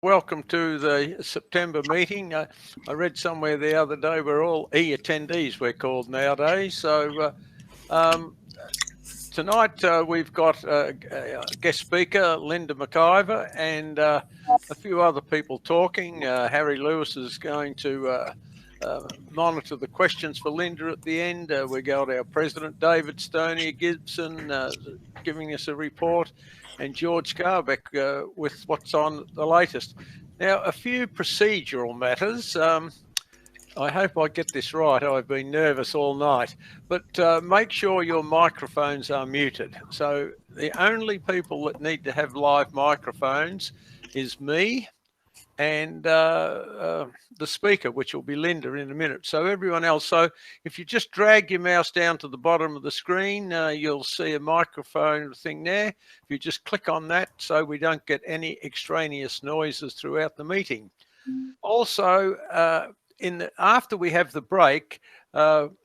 welcome to the September meeting. I read somewhere the other day we're all e-attendees, we're called nowadays. So tonight we've got a guest speaker, Linda McIver, and a few other people talking. Harry Lewis is going to monitor the questions for Linda at the end. We got our president, David Stoney Gibson, giving us a report, and George Carbeck with what's on the latest. Now, a few procedural matters. I hope I get this right. I've been nervous all night, but make sure your microphones are muted. So the only people that need to have live microphones is me and the speaker, which will be Linda in a minute. So everyone else, so if you just drag your mouse down to the bottom of the screen, you'll see a microphone thing there. If you just click on that, so we don't get any extraneous noises throughout the meeting. Also, after we have the break,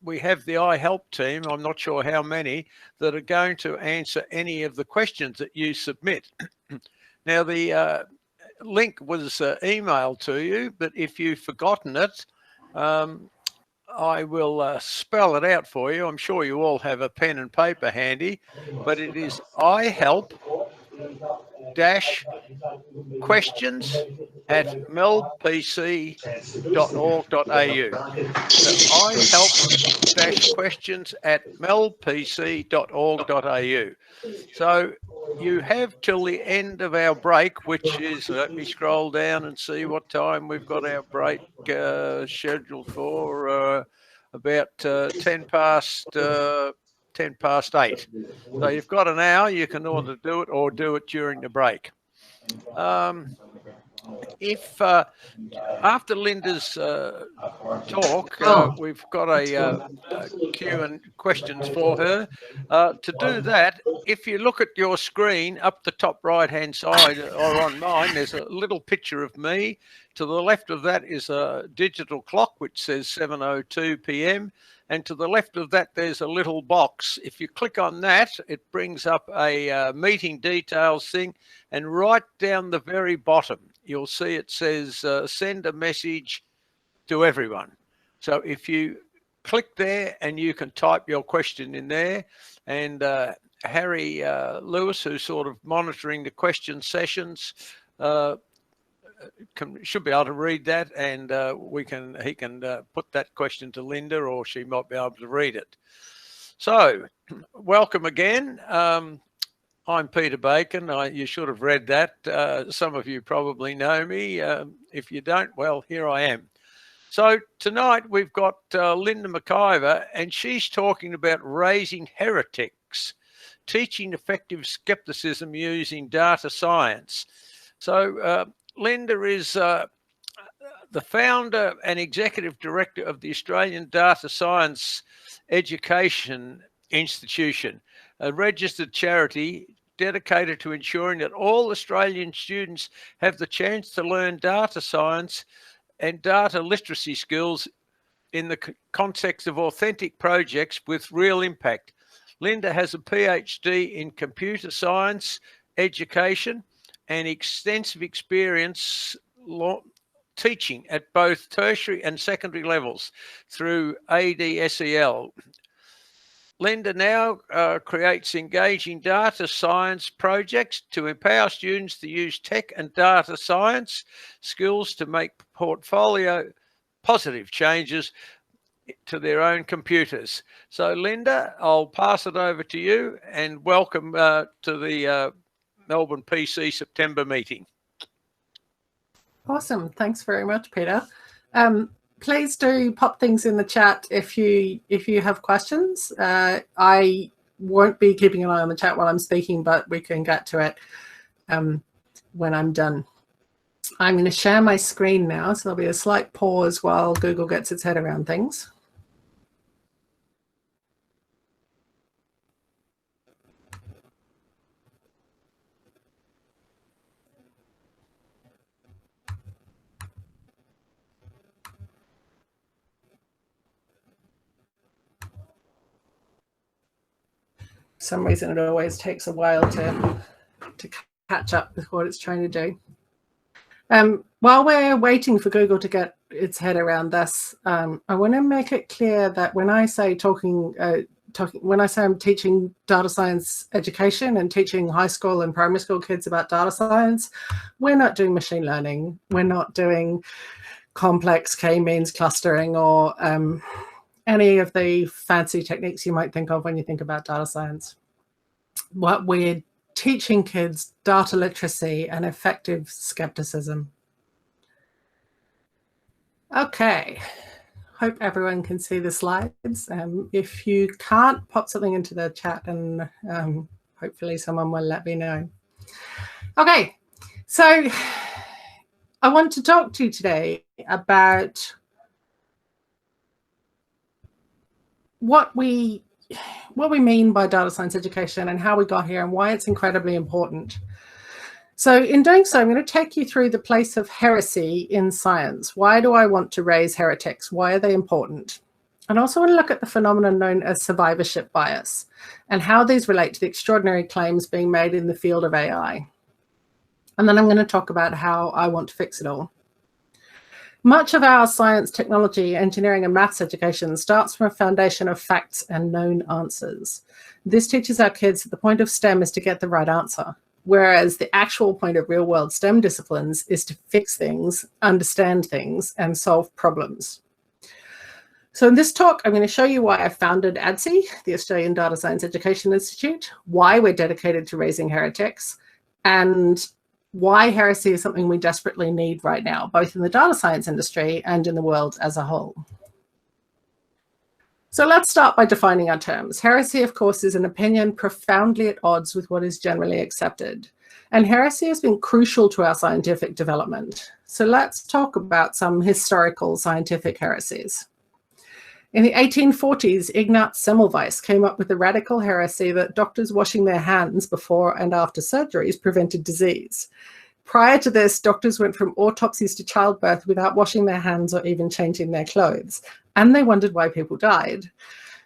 we have the iHelp team, I'm not sure how many, that are going to answer any of the questions that you submit. Now, the link was emailed to you, but if you've forgotten it, I will spell it out for you. I'm sure you all have a pen and paper handy, but it is iHelp-questions@melbpc.org.au. So iHelp-questions@melbpc.org.au. So you have till the end of our break, which is, let me scroll down and see what time we've got our break scheduled for, about 10 past 8. So you've got an hour, you can either do it or do it during the break. If after Linda's talk, we've got a queue and questions for her. To do that, if you look at your screen up the top right-hand side, or on mine, there's a little picture of me. To the left of that is a digital clock which says 7:02 p.m. And to the left of that, there's a little box. If you click on that, it brings up a meeting details thing. And right down the very bottom, you'll see it says send a message to everyone. So if you click there, and you can type your question in there, and Harry Lewis, who's sort of monitoring the question sessions, should be able to read that, and he can put that question to Linda, or she might be able to read it. So welcome again. I'm Peter Bacon. You should have read that. Some of you probably know me. If you don't, well, here I am. So tonight we've got Linda McIver, and she's talking about raising heretics, teaching effective skepticism using data science. So Linda is the founder and executive director of the Australian Data Science Education Institution, a registered charity dedicated to ensuring that all Australian students have the chance to learn data science and data literacy skills in the context of authentic projects with real impact. Linda has a PhD in computer science education and extensive experience teaching at both tertiary and secondary levels through ADSEI. Linda now creates engaging data science projects to empower students to use tech and data science skills to make portfolio positive changes to their own computers. So Linda, I'll pass it over to you, and welcome to the Melbourne PC September meeting. Awesome. Thanks very much, Peter. Please do pop things in the chat if you have questions. I won't be keeping an eye on the chat while I'm speaking, but we can get to it when I'm done. I'm going to share my screen now, so there'll be a slight pause while Google gets its head around things. For some reason, it always takes a while to catch up with what it's trying to do. While we're waiting for Google to get its head around this, I want to make it clear that when I say when I say I'm teaching data science education and teaching high school and primary school kids about data science, we're not doing machine learning. We're not doing complex k-means clustering or any of the fancy techniques you might think of when you think about data science. What we're teaching kids data literacy and effective skepticism. Okay, hope everyone can see the slides. If you can't, pop something into the chat and hopefully someone will let me know. Okay, so I want to talk to you today about what we mean by data science education and how we got here and why it's incredibly important. So in doing so, I'm going to take you through the place of heresy in science. Why do I want to raise heretics? Why are they important? And I also want to look at the phenomenon known as survivorship bias and how these relate to the extraordinary claims being made in the field of AI. And then I'm going to talk about how I want to fix it all. Much of our science, technology, engineering, and maths education starts from a foundation of facts and known answers. This teaches our kids that the point of STEM is to get the right answer, whereas the actual point of real-world STEM disciplines is to fix things, understand things, and solve problems. So in this talk, I'm going to show you why I founded ADSEI, the Australian Data Science Education Institute, why we're dedicated to raising heretics, and why heresy is something we desperately need right now, both in the data science industry and in the world as a whole. So let's start by defining our terms. Heresy, of course, is an opinion profoundly at odds with what is generally accepted. And heresy has been crucial to our scientific development. So let's talk about some historical scientific heresies. In the 1840s, Ignaz Semmelweis came up with the radical heresy that doctors washing their hands before and after surgeries prevented disease. Prior to this, doctors went from autopsies to childbirth without washing their hands or even changing their clothes, and they wondered why people died.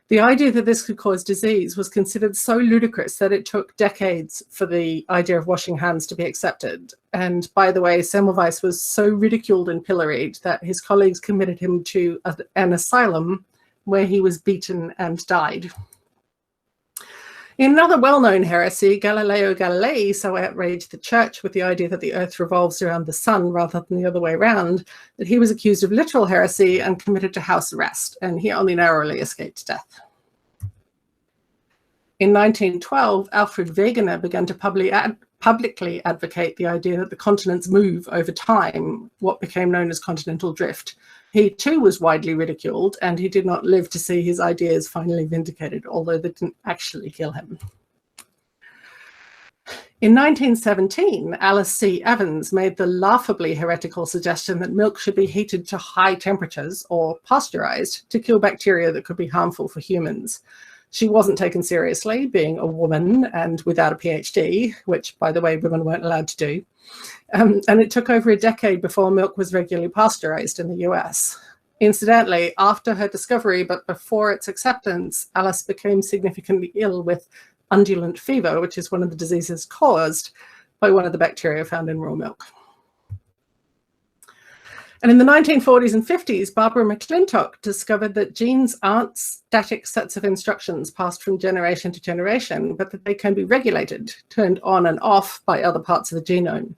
The idea that this could cause disease was considered so ludicrous that it took decades for the idea of washing hands to be accepted. And by the way, Semmelweis was so ridiculed and pilloried that his colleagues committed him to an asylum where he was beaten and died. In another well-known heresy, Galileo Galilei so outraged the church with the idea that the earth revolves around the sun rather than the other way around, that he was accused of literal heresy and committed to house arrest, and he only narrowly escaped death. In 1912, Alfred Wegener began to publicly advocate the idea that the continents move over time, what became known as continental drift. He too was widely ridiculed, and he did not live to see his ideas finally vindicated, although they didn't actually kill him. In 1917, Alice C. Evans made the laughably heretical suggestion that milk should be heated to high temperatures or pasteurized to kill bacteria that could be harmful for humans. She wasn't taken seriously, being a woman and without a PhD, which, by the way, women weren't allowed to do. And it took over a decade before milk was regularly pasteurized in the US. Incidentally, after her discovery, but before its acceptance, Alice became significantly ill with undulant fever, which is one of the diseases caused by one of the bacteria found in raw milk. And in the 1940s and 50s, Barbara McClintock discovered that genes aren't static sets of instructions passed from generation to generation, but that they can be regulated, turned on and off by other parts of the genome.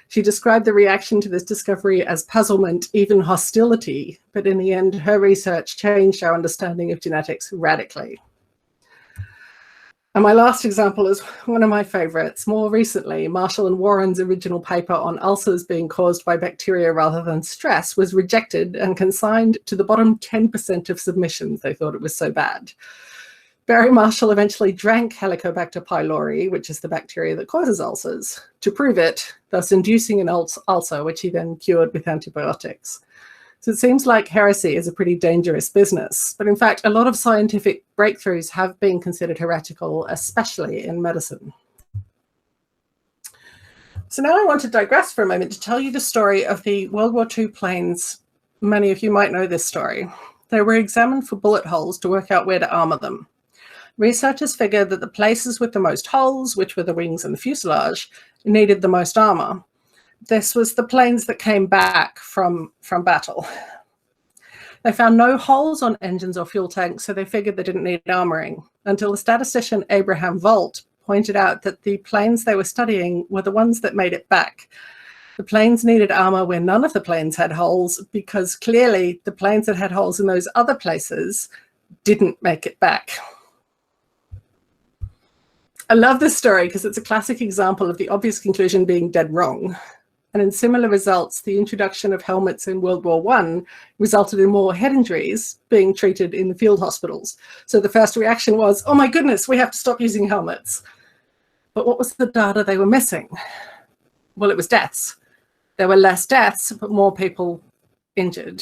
She described the reaction to this discovery as puzzlement, even hostility, but in the end, her research changed our understanding of genetics radically. And my last example is one of my favorites. More recently, Marshall and Warren's original paper on ulcers being caused by bacteria rather than stress was rejected and consigned to the bottom 10% of submissions. They thought it was so bad. Barry Marshall eventually drank Helicobacter pylori, which is the bacteria that causes ulcers, to prove it, thus inducing an ulcer, which he then cured with antibiotics. So it seems like heresy is a pretty dangerous business, but in fact, a lot of scientific breakthroughs have been considered heretical, especially in medicine. So now I want to digress for a moment to tell you the story of the World War II planes. Many of you might know this story. They were examined for bullet holes to work out where to armor them. Researchers figured that the places with the most holes, which were the wings and the fuselage, needed the most armor. This was the planes that came back from battle. They found no holes on engines or fuel tanks, so they figured they didn't need armoring, until the statistician Abraham Volt pointed out that the planes they were studying were the ones that made it back. The planes needed armor where none of the planes had holes, because clearly the planes that had holes in those other places didn't make it back. I love this story because it's a classic example of the obvious conclusion being dead wrong. And in similar results, the introduction of helmets in World War I resulted in more head injuries being treated in the field hospitals. So the first reaction was, oh my goodness, we have to stop using helmets. But what was the data they were missing? Well, it was deaths. There were less deaths, but more people injured,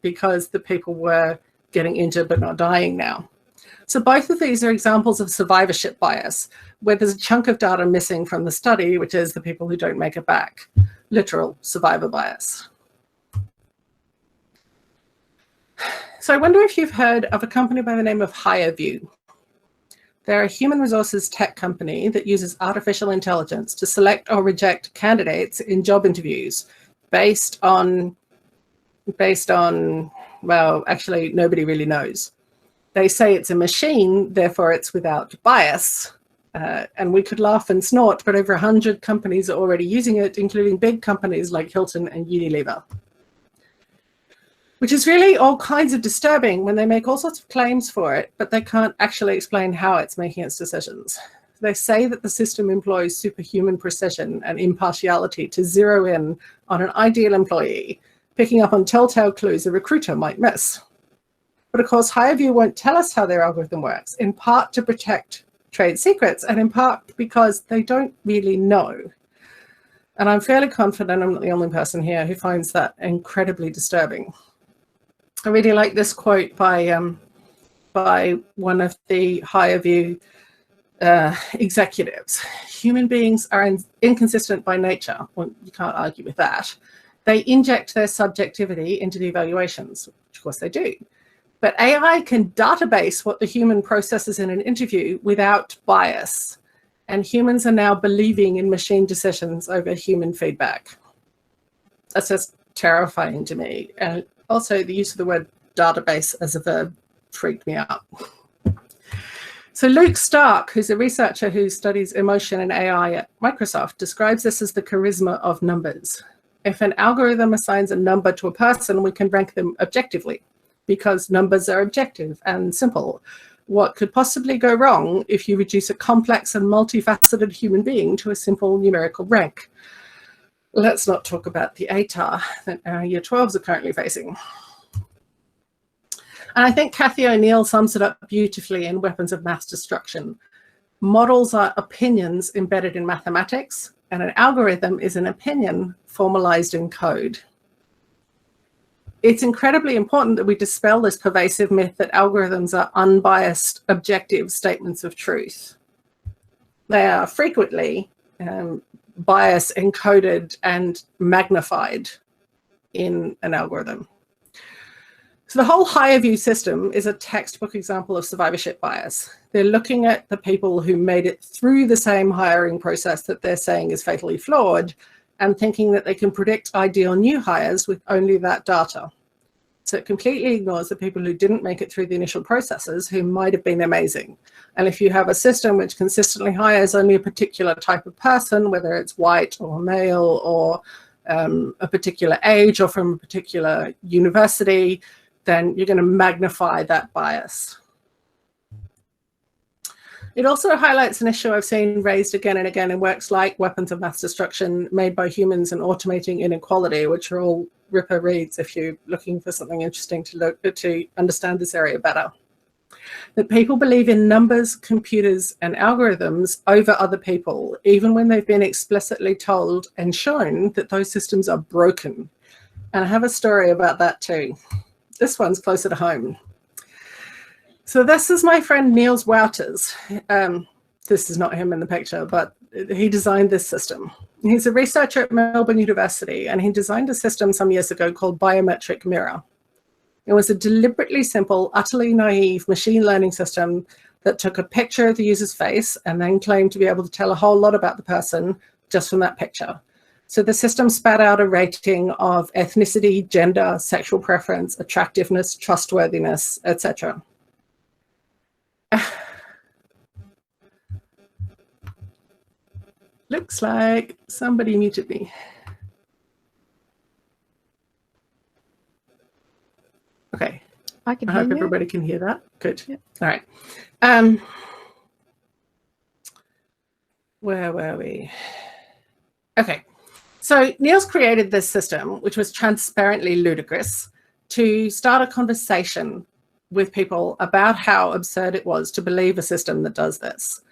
because the people were getting injured but not dying now. So both of these are examples of survivorship bias, where there's a chunk of data missing from the study, which is the people who don't make it back. Literal survivor bias. So I wonder if you've heard of a company by the name of HireVue. They're a human resources tech company that uses artificial intelligence to select or reject candidates in job interviews based on, well, actually, nobody really knows. They say it's a machine, therefore it's without bias. And we could laugh and snort, but over 100 companies are already using it, including big companies like Hilton and Unilever. Which is really all kinds of disturbing when they make all sorts of claims for it, but they can't actually explain how it's making its decisions. They say that the system employs superhuman precision and impartiality to zero in on an ideal employee, picking up on telltale clues a recruiter might miss. But of course, HireVue won't tell us how their algorithm works, in part to protect trade secrets, and in part because they don't really know. And I'm fairly confident I'm not the only person here who finds that incredibly disturbing. I really like this quote by one of the HireVue executives. Human beings are inconsistent by nature. Well, you can't argue with that. They inject their subjectivity into the evaluations, which of course they do. But AI can database what the human processes in an interview without bias. And humans are now believing in machine decisions over human feedback. That's just terrifying to me. And also, the use of the word database as a verb freaked me out. So Luke Stark, who's a researcher who studies emotion and AI at Microsoft, describes this as the charisma of numbers. If an algorithm assigns a number to a person, we can rank them objectively, because numbers are objective and simple. What could possibly go wrong if you reduce a complex and multifaceted human being to a simple numerical rank? Let's not talk about the ATAR that our Year 12s are currently facing. And I think Cathy O'Neill sums it up beautifully in Weapons of Mass Destruction. Models are opinions embedded in mathematics, and an algorithm is an opinion formalized in code. It's incredibly important that we dispel this pervasive myth that algorithms are unbiased, objective statements of truth. They are frequently bias encoded and magnified in an algorithm. So the whole HireVue system is a textbook example of survivorship bias. They're looking at the people who made it through the same hiring process that they're saying is fatally flawed and thinking that they can predict ideal new hires with only that data. So it completely ignores the people who didn't make it through the initial processes who might have been amazing. And if you have a system which consistently hires only a particular type of person, whether it's white or male or a particular age or from a particular university, then you're going to magnify that bias. It also highlights an issue I've seen raised again and again in works like Weapons of Mass Destruction, Made by Humans and Automating Inequality, which are all ripper reads if you're looking for something interesting to understand this area better. That people believe in numbers, computers, and algorithms over other people, even when they've been explicitly told and shown that those systems are broken. And I have a story about that too. This one's closer to home. So this is my friend Niels Wouters. This is not him in the picture, but he designed this system. He's a researcher at Melbourne University, and he designed a system some years ago called Biometric Mirror. It was a deliberately simple, utterly naive machine learning system that took a picture of the user's face and then claimed to be able to tell a whole lot about the person just from that picture. So the system spat out a rating of ethnicity, gender, sexual preference, attractiveness, trustworthiness, etc. Looks like somebody muted me. Okay. I can I hear hope you. everybody can hear that. Good. Yep. All right. Where were we? Okay. So Niels created this system, which was transparently ludicrous, to start a conversation with people about how absurd it was to believe a system that does this.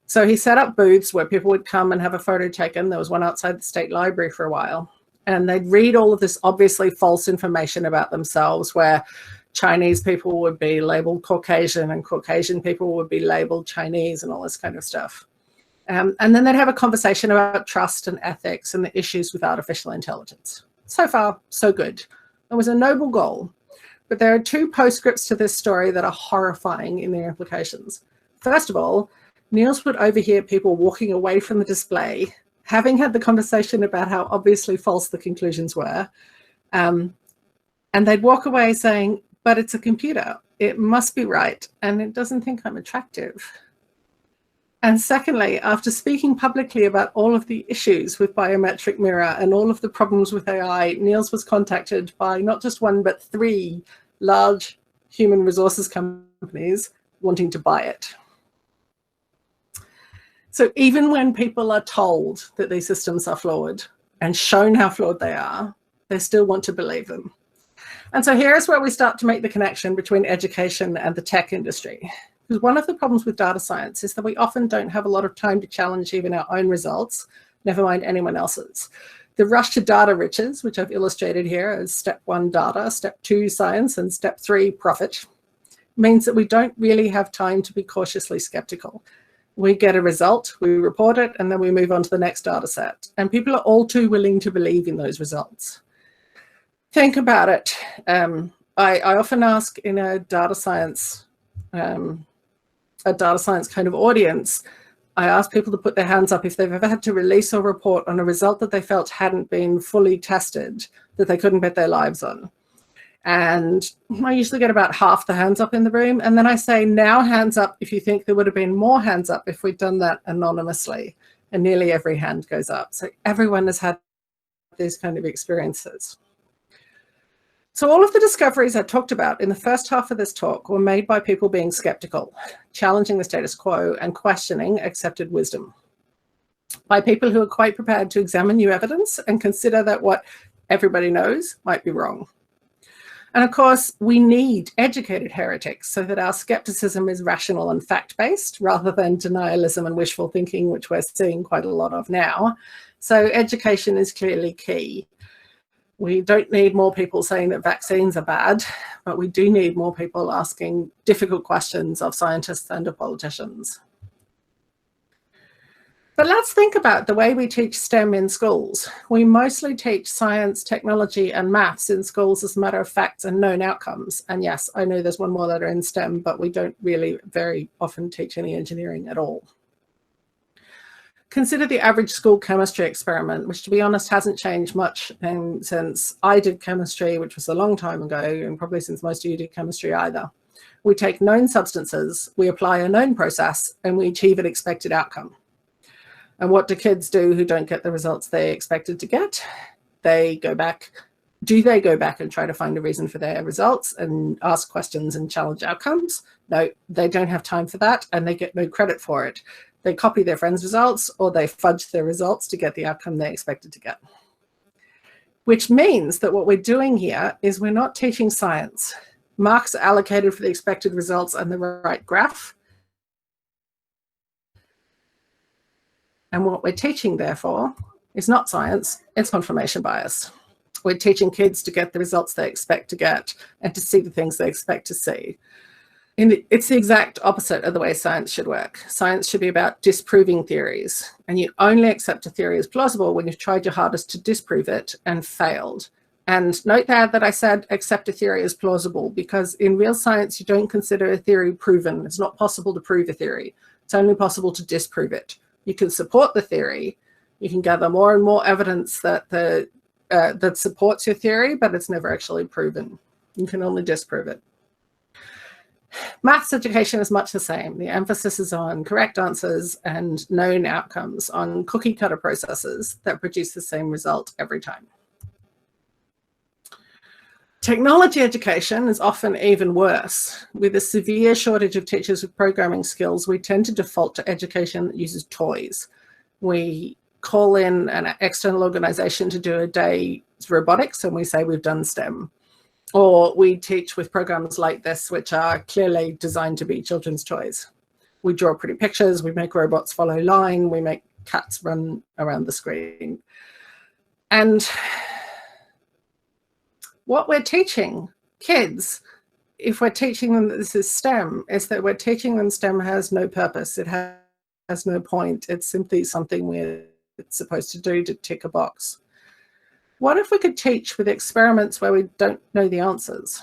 So he set up booths where people would come and have a photo taken. There was one outside the State Library for a while. And they'd read all of this obviously false information about themselves, where Chinese people would be labeled Caucasian and Caucasian people would be labeled Chinese and all this kind of stuff. And then they'd have a conversation about trust and ethics and the issues with artificial intelligence. So far, so good. It was a noble goal. But there are two postscripts to this story that are horrifying in their implications. First of all, Niels would overhear people walking away from the display, having had the conversation about how obviously false the conclusions were. And they'd walk away saying, but it's a computer. It must be right. And it doesn't think I'm attractive. And secondly, after speaking publicly about all of the issues with biometric mirror and all of the problems with AI, Niels was contacted by not just one, but 3 large human resources companies wanting to buy it. So even when people are told that these systems are flawed and shown how flawed they are, they still want to believe them. And so here's where we start to make the connection between education and the tech industry. Because one of the problems with data science is that we often don't have a lot of time to challenge even our own results, never mind anyone else's. The rush to data riches, which I've illustrated here as step 1 data, step 2 science, and step 3 profit, means that we don't really have time to be cautiously skeptical. We get a result, we report it, and then we move on to the next data set. And people are all too willing to believe in those results. Think about it. I often ask in a data science kind of audience, I ask people to put their hands up if they've ever had to release or report on a result that they felt hadn't been fully tested, that they couldn't bet their lives on. And I usually get about half the hands up in the room. And then I say, now hands up if you think there would have been more hands up if we'd done that anonymously. And nearly every hand goes up. So everyone has had these kind of experiences. So all of the discoveries I talked about in the first half of this talk were made by people being skeptical, challenging the status quo, and questioning accepted wisdom. By people who are quite prepared to examine new evidence and consider that what everybody knows might be wrong. And of course, we need educated heretics so that our skepticism is rational and fact-based rather than denialism and wishful thinking, which we're seeing quite a lot of now. So education is clearly key. We don't need more people saying that vaccines are bad, but we do need more people asking difficult questions of scientists and of politicians. But let's think about the way we teach STEM in schools. We mostly teach science, technology, and maths in schools as a matter of facts and known outcomes. And yes, I know there's one more letter in STEM, but we don't really very often teach any engineering at all. Consider the average school chemistry experiment, which to be honest hasn't changed much since I did chemistry, which was a long time ago, and probably since most of you did chemistry either. We take known substances, we apply a known process, and we achieve an expected outcome. And what do kids do who don't get the results they expected to get? They go back. Do they go back and try to find a reason for their results and ask questions and challenge outcomes? No, they don't have time for that, and they get no credit for it. They copy their friends' results or they fudge their results to get the outcome they expected to get. Which means that what we're doing here is we're not teaching science. Marks are allocated for the expected results and the right graph. And what we're teaching, therefore, is not science, it's confirmation bias. We're teaching kids to get the results they expect to get and to see the things they expect to see. It's the exact opposite of the way science should work. Science should be about disproving theories, and you only accept a theory as plausible when you've tried your hardest to disprove it and failed. And note there that I said accept a theory as plausible, because in real science, you don't consider a theory proven. It's not possible to prove a theory. It's only possible to disprove it. You can support the theory, You can gather more and more evidence that that supports your theory, but it's never actually proven. You can only disprove it. Maths education is much the same. The emphasis is on correct answers and known outcomes, on cookie cutter processes that produce the same result every time. Technology education is often even worse. With a severe shortage of teachers with programming skills, we tend to default to education that uses toys. We call in an external organization to do a day's robotics and we say we've done STEM. Or we teach with programs like this, which are clearly designed to be children's toys. We draw pretty pictures, we make robots follow line, we make cats run around the screen. And what we're teaching kids, if we're teaching them that this is STEM, is that we're teaching them STEM has no purpose, it has no point, it's simply something we're supposed to do to tick a box. What if we could teach with experiments where we don't know the answers?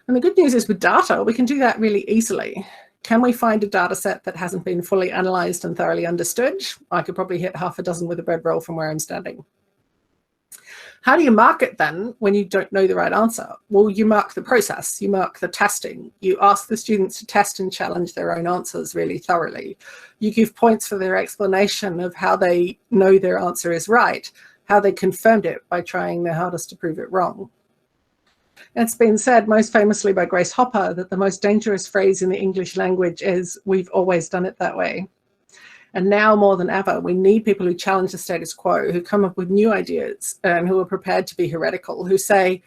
And the good news is with data, we can do that really easily. Can we find a data set that hasn't been fully analysed and thoroughly understood? I could probably hit half a dozen with a bread roll from where I'm standing. How do you mark it then when you don't know the right answer? Well, you mark the process, you mark the testing. You ask the students to test and challenge their own answers really thoroughly. You give points for their explanation of how they know their answer is right, how they confirmed it by trying their hardest to prove it wrong. It's been said most famously by Grace Hopper that the most dangerous phrase in the English language is, "We've always done it that way." And now more than ever, we need people who challenge the status quo, who come up with new ideas and who are prepared to be heretical, who say,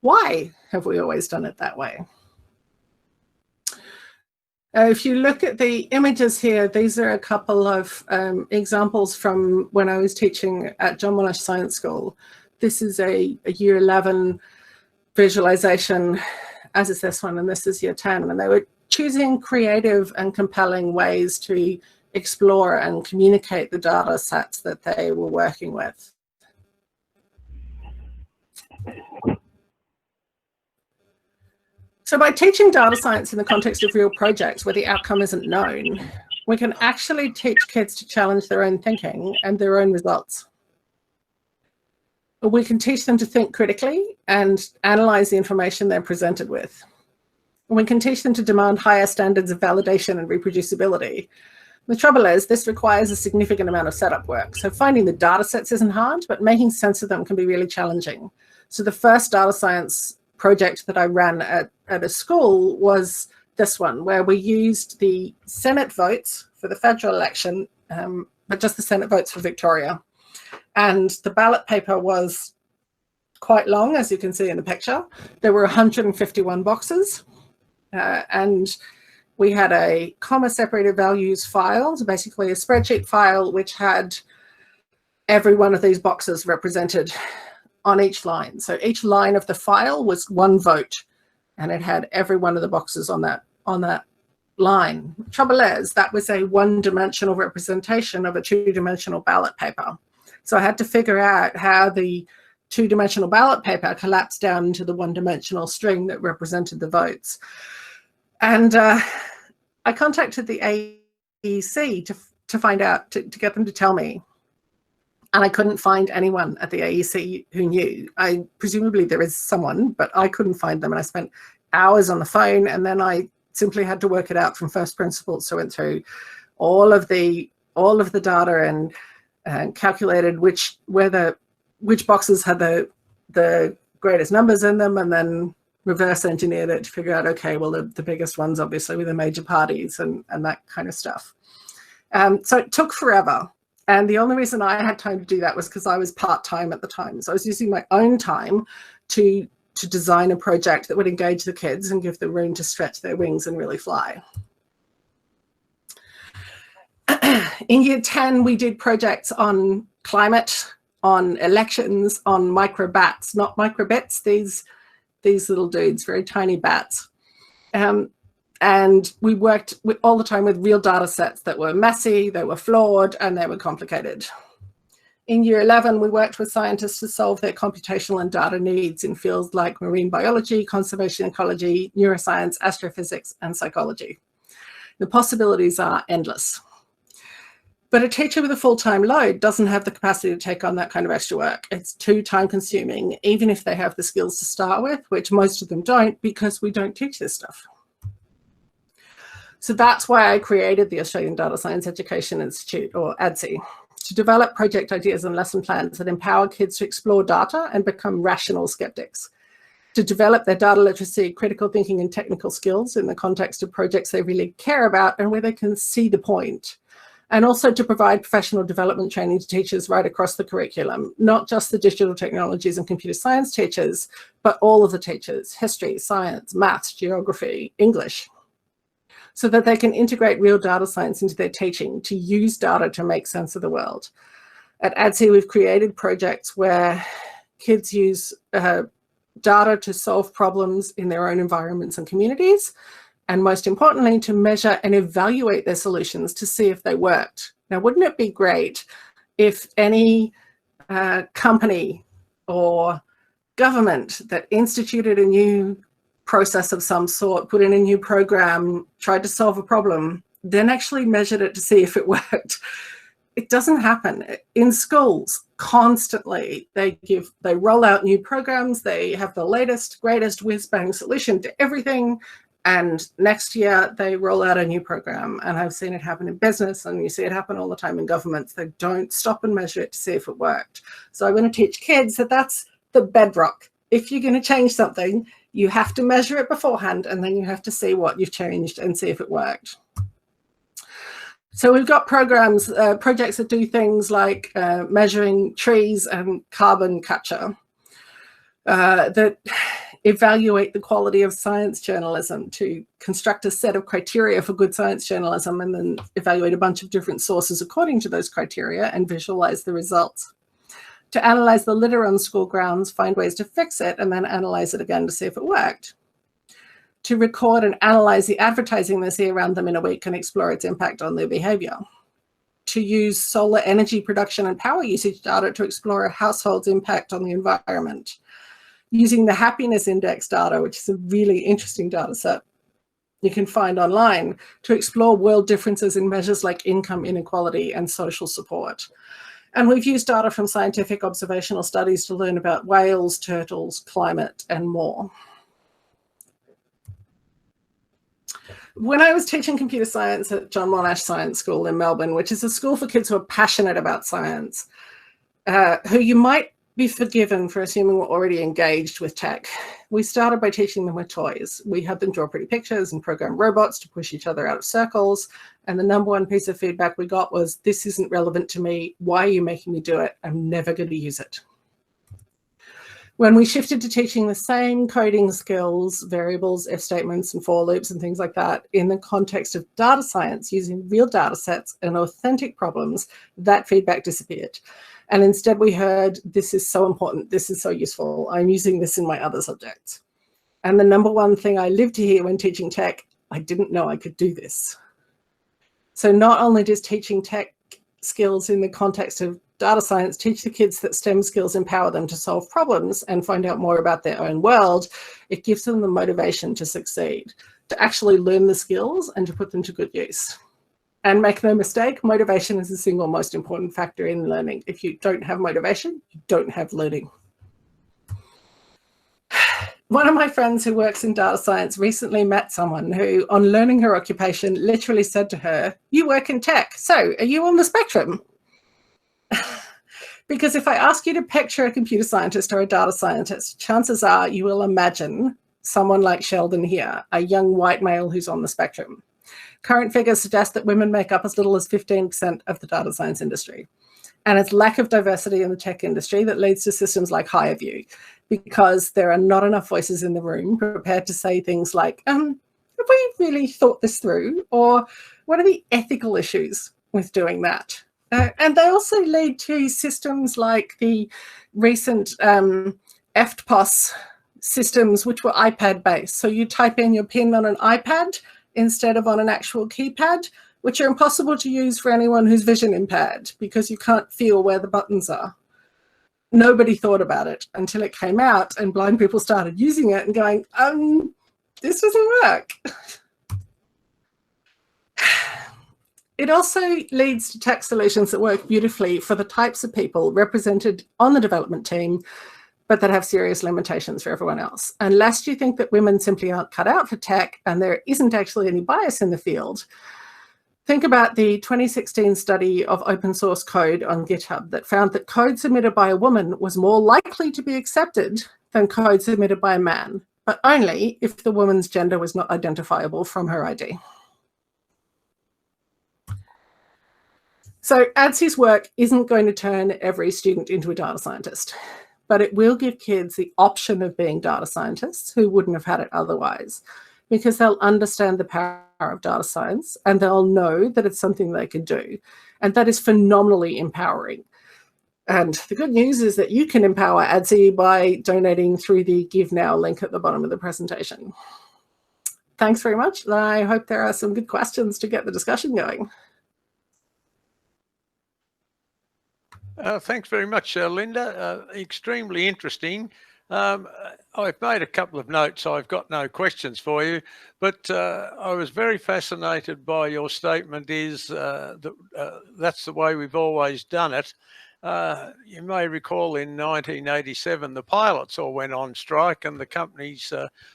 why have we always done it that way? If you look at the images here, these are a couple of examples from when I was teaching at John Monash Science School. This is a year 11 visualization, as is this one, and this is year 10. And they were choosing creative and compelling ways to explore and communicate the data sets that they were working with. So by teaching data science in the context of real projects where the outcome isn't known, we can actually teach kids to challenge their own thinking and their own results. We can teach them to think critically and analyze the information they're presented with. We can teach them to demand higher standards of validation and reproducibility. The trouble is, this requires a significant amount of setup work. So finding the data sets isn't hard, but making sense of them can be really challenging. So the first data science project that I ran at a school was this one, where we used the Senate votes for the federal election, but just the Senate votes for Victoria. And the ballot paper was quite long, as you can see in the picture. There were 151 boxes, and we had a comma-separated values file, so basically a spreadsheet file which had every one of these boxes represented on each line. So each line of the file was one vote, and it had every one of the boxes on that line. The trouble is, that was a one-dimensional representation of a two-dimensional ballot paper. So I had to figure out how the two-dimensional ballot paper collapsed down into the one-dimensional string that represented the votes. And I contacted the AEC to find out, to get them to tell me. And I couldn't find anyone at the AEC who knew. Presumably there is someone, but I couldn't find them. And I spent hours on the phone, and then I simply had to work it out from first principles. So I went through all of the data and calculated which boxes had the greatest numbers in them, and then reverse engineered it to figure out, okay, well, the biggest ones obviously were the major parties and that kind of stuff. So it took forever. And the only reason I had time to do that was because I was part-time at the time. So I was using my own time to design a project that would engage the kids and give them room to stretch their wings and really fly. In year 10, we did projects on climate, on elections, on microbats, not microbits, these little dudes, very tiny bats. And we worked all the time with real data sets that were messy, they were flawed, and they were complicated. In year 11, we worked with scientists to solve their computational and data needs in fields like marine biology, conservation ecology, neuroscience, astrophysics, and psychology. The possibilities are endless. But a teacher with a full-time load doesn't have the capacity to take on that kind of extra work. It's too time-consuming, even if they have the skills to start with, which most of them don't, because we don't teach this stuff. So that's why I created the Australian Data Science Education Institute, or ADSEI, to develop project ideas and lesson plans that empower kids to explore data and become rational skeptics, to develop their data literacy, critical thinking, and technical skills in the context of projects they really care about and where they can see the point. And also to provide professional development training to teachers right across the curriculum, not just the digital technologies and computer science teachers, but all of the teachers, history, science, maths, geography, English, so that they can integrate real data science into their teaching, to use data to make sense of the world. At ADSEI, we've created projects where kids use data to solve problems in their own environments and communities, and most importantly, to measure and evaluate their solutions to see if they worked. Now, wouldn't it be great if any company or government that instituted a new process of some sort, put in a new program, tried to solve a problem, then actually measured it to see if it worked? It doesn't happen. In schools, constantly, they roll out new programs, they have the latest, greatest whiz-bang solution to everything, and next year they roll out a new program. And I've seen it happen in business, and you see it happen all the time in governments. They don't stop and measure it to see if it worked. So I'm going to teach kids that that's the bedrock. If you're going to change something, you have to measure it beforehand, and then you have to see what you've changed and see if it worked. So we've got programs, projects that do things like measuring trees and carbon capture, that evaluate the quality of science journalism, to construct a set of criteria for good science journalism, and then evaluate a bunch of different sources according to those criteria and visualize the results. To analyze the litter on school grounds, find ways to fix it, and then analyze it again to see if it worked. To record and analyze the advertising they see around them in a week and explore its impact on their behavior. To use solar energy production and power usage data to explore a household's impact on the environment. Using the happiness index data, which is a really interesting data set you can find online, to explore world differences in measures like income inequality and social support. And we've used data from scientific observational studies to learn about whales, turtles, climate, and more. When I was teaching computer science at John Monash Science School in Melbourne, which is a school for kids who are passionate about science, who you might be forgiven for assuming we're already engaged with tech, we started by teaching them with toys. We had them draw pretty pictures and program robots to push each other out of circles. And the number one piece of feedback we got was, this isn't relevant to me. Why are you making me do it? I'm never going to use it. When we shifted to teaching the same coding skills, variables, if statements, and for loops and things like that in the context of data science using real data sets and authentic problems, that feedback disappeared. And instead we heard, this is so important, this is so useful, I'm using this in my other subjects. And the number one thing I lived to hear when teaching tech, I didn't know I could do this. So not only does teaching tech skills in the context of data science teach the kids that STEM skills empower them to solve problems and find out more about their own world, it gives them the motivation to succeed, to actually learn the skills and to put them to good use. And make no mistake, motivation is the single most important factor in learning. If you don't have motivation, you don't have learning. One of my friends who works in data science recently met someone who, on learning her occupation, literally said to her, "You work in tech, so are you on the spectrum?" Because if I ask you to picture a computer scientist or a data scientist, chances are you will imagine someone like Sheldon here, a young white male who's on the spectrum. Current figures suggest that women make up as little as 15% of the data science industry. And it's lack of diversity in the tech industry that leads to systems like HireView, because there are not enough voices in the room prepared to say things like, have we really thought this through? Or what are the ethical issues with doing that? And they also lead to systems like the recent EFTPOS systems, which were iPad-based. So you type in your PIN on an iPad instead of on an actual keypad, which are impossible to use for anyone who's vision impaired because you can't feel where the buttons are. Nobody thought about it until it came out and blind people started using it and going, this doesn't work. It also leads to tech solutions that work beautifully for the types of people represented on the development team, but that have serious limitations for everyone else. Unless you think that women simply aren't cut out for tech and there isn't actually any bias in the field, think about the 2016 study of open source code on GitHub that found that code submitted by a woman was more likely to be accepted than code submitted by a man, but only if the woman's gender was not identifiable from her ID. So ADSEI's work isn't going to turn every student into a data scientist, but it will give kids the option of being data scientists who wouldn't have had it otherwise, because they'll understand the power of data science and they'll know that it's something they can do. And that is phenomenally empowering. And the good news is that you can empower ADSEI by donating through the Give Now link at the bottom of the presentation. Thanks very much. I hope there are some good questions to get the discussion going. Thanks very much, Linda. Extremely interesting. I've made a couple of notes. I've got no questions for you, but I was very fascinated by your statement is that that's the way we've always done it. You may recall in 1987, the pilots all went on strike and the companies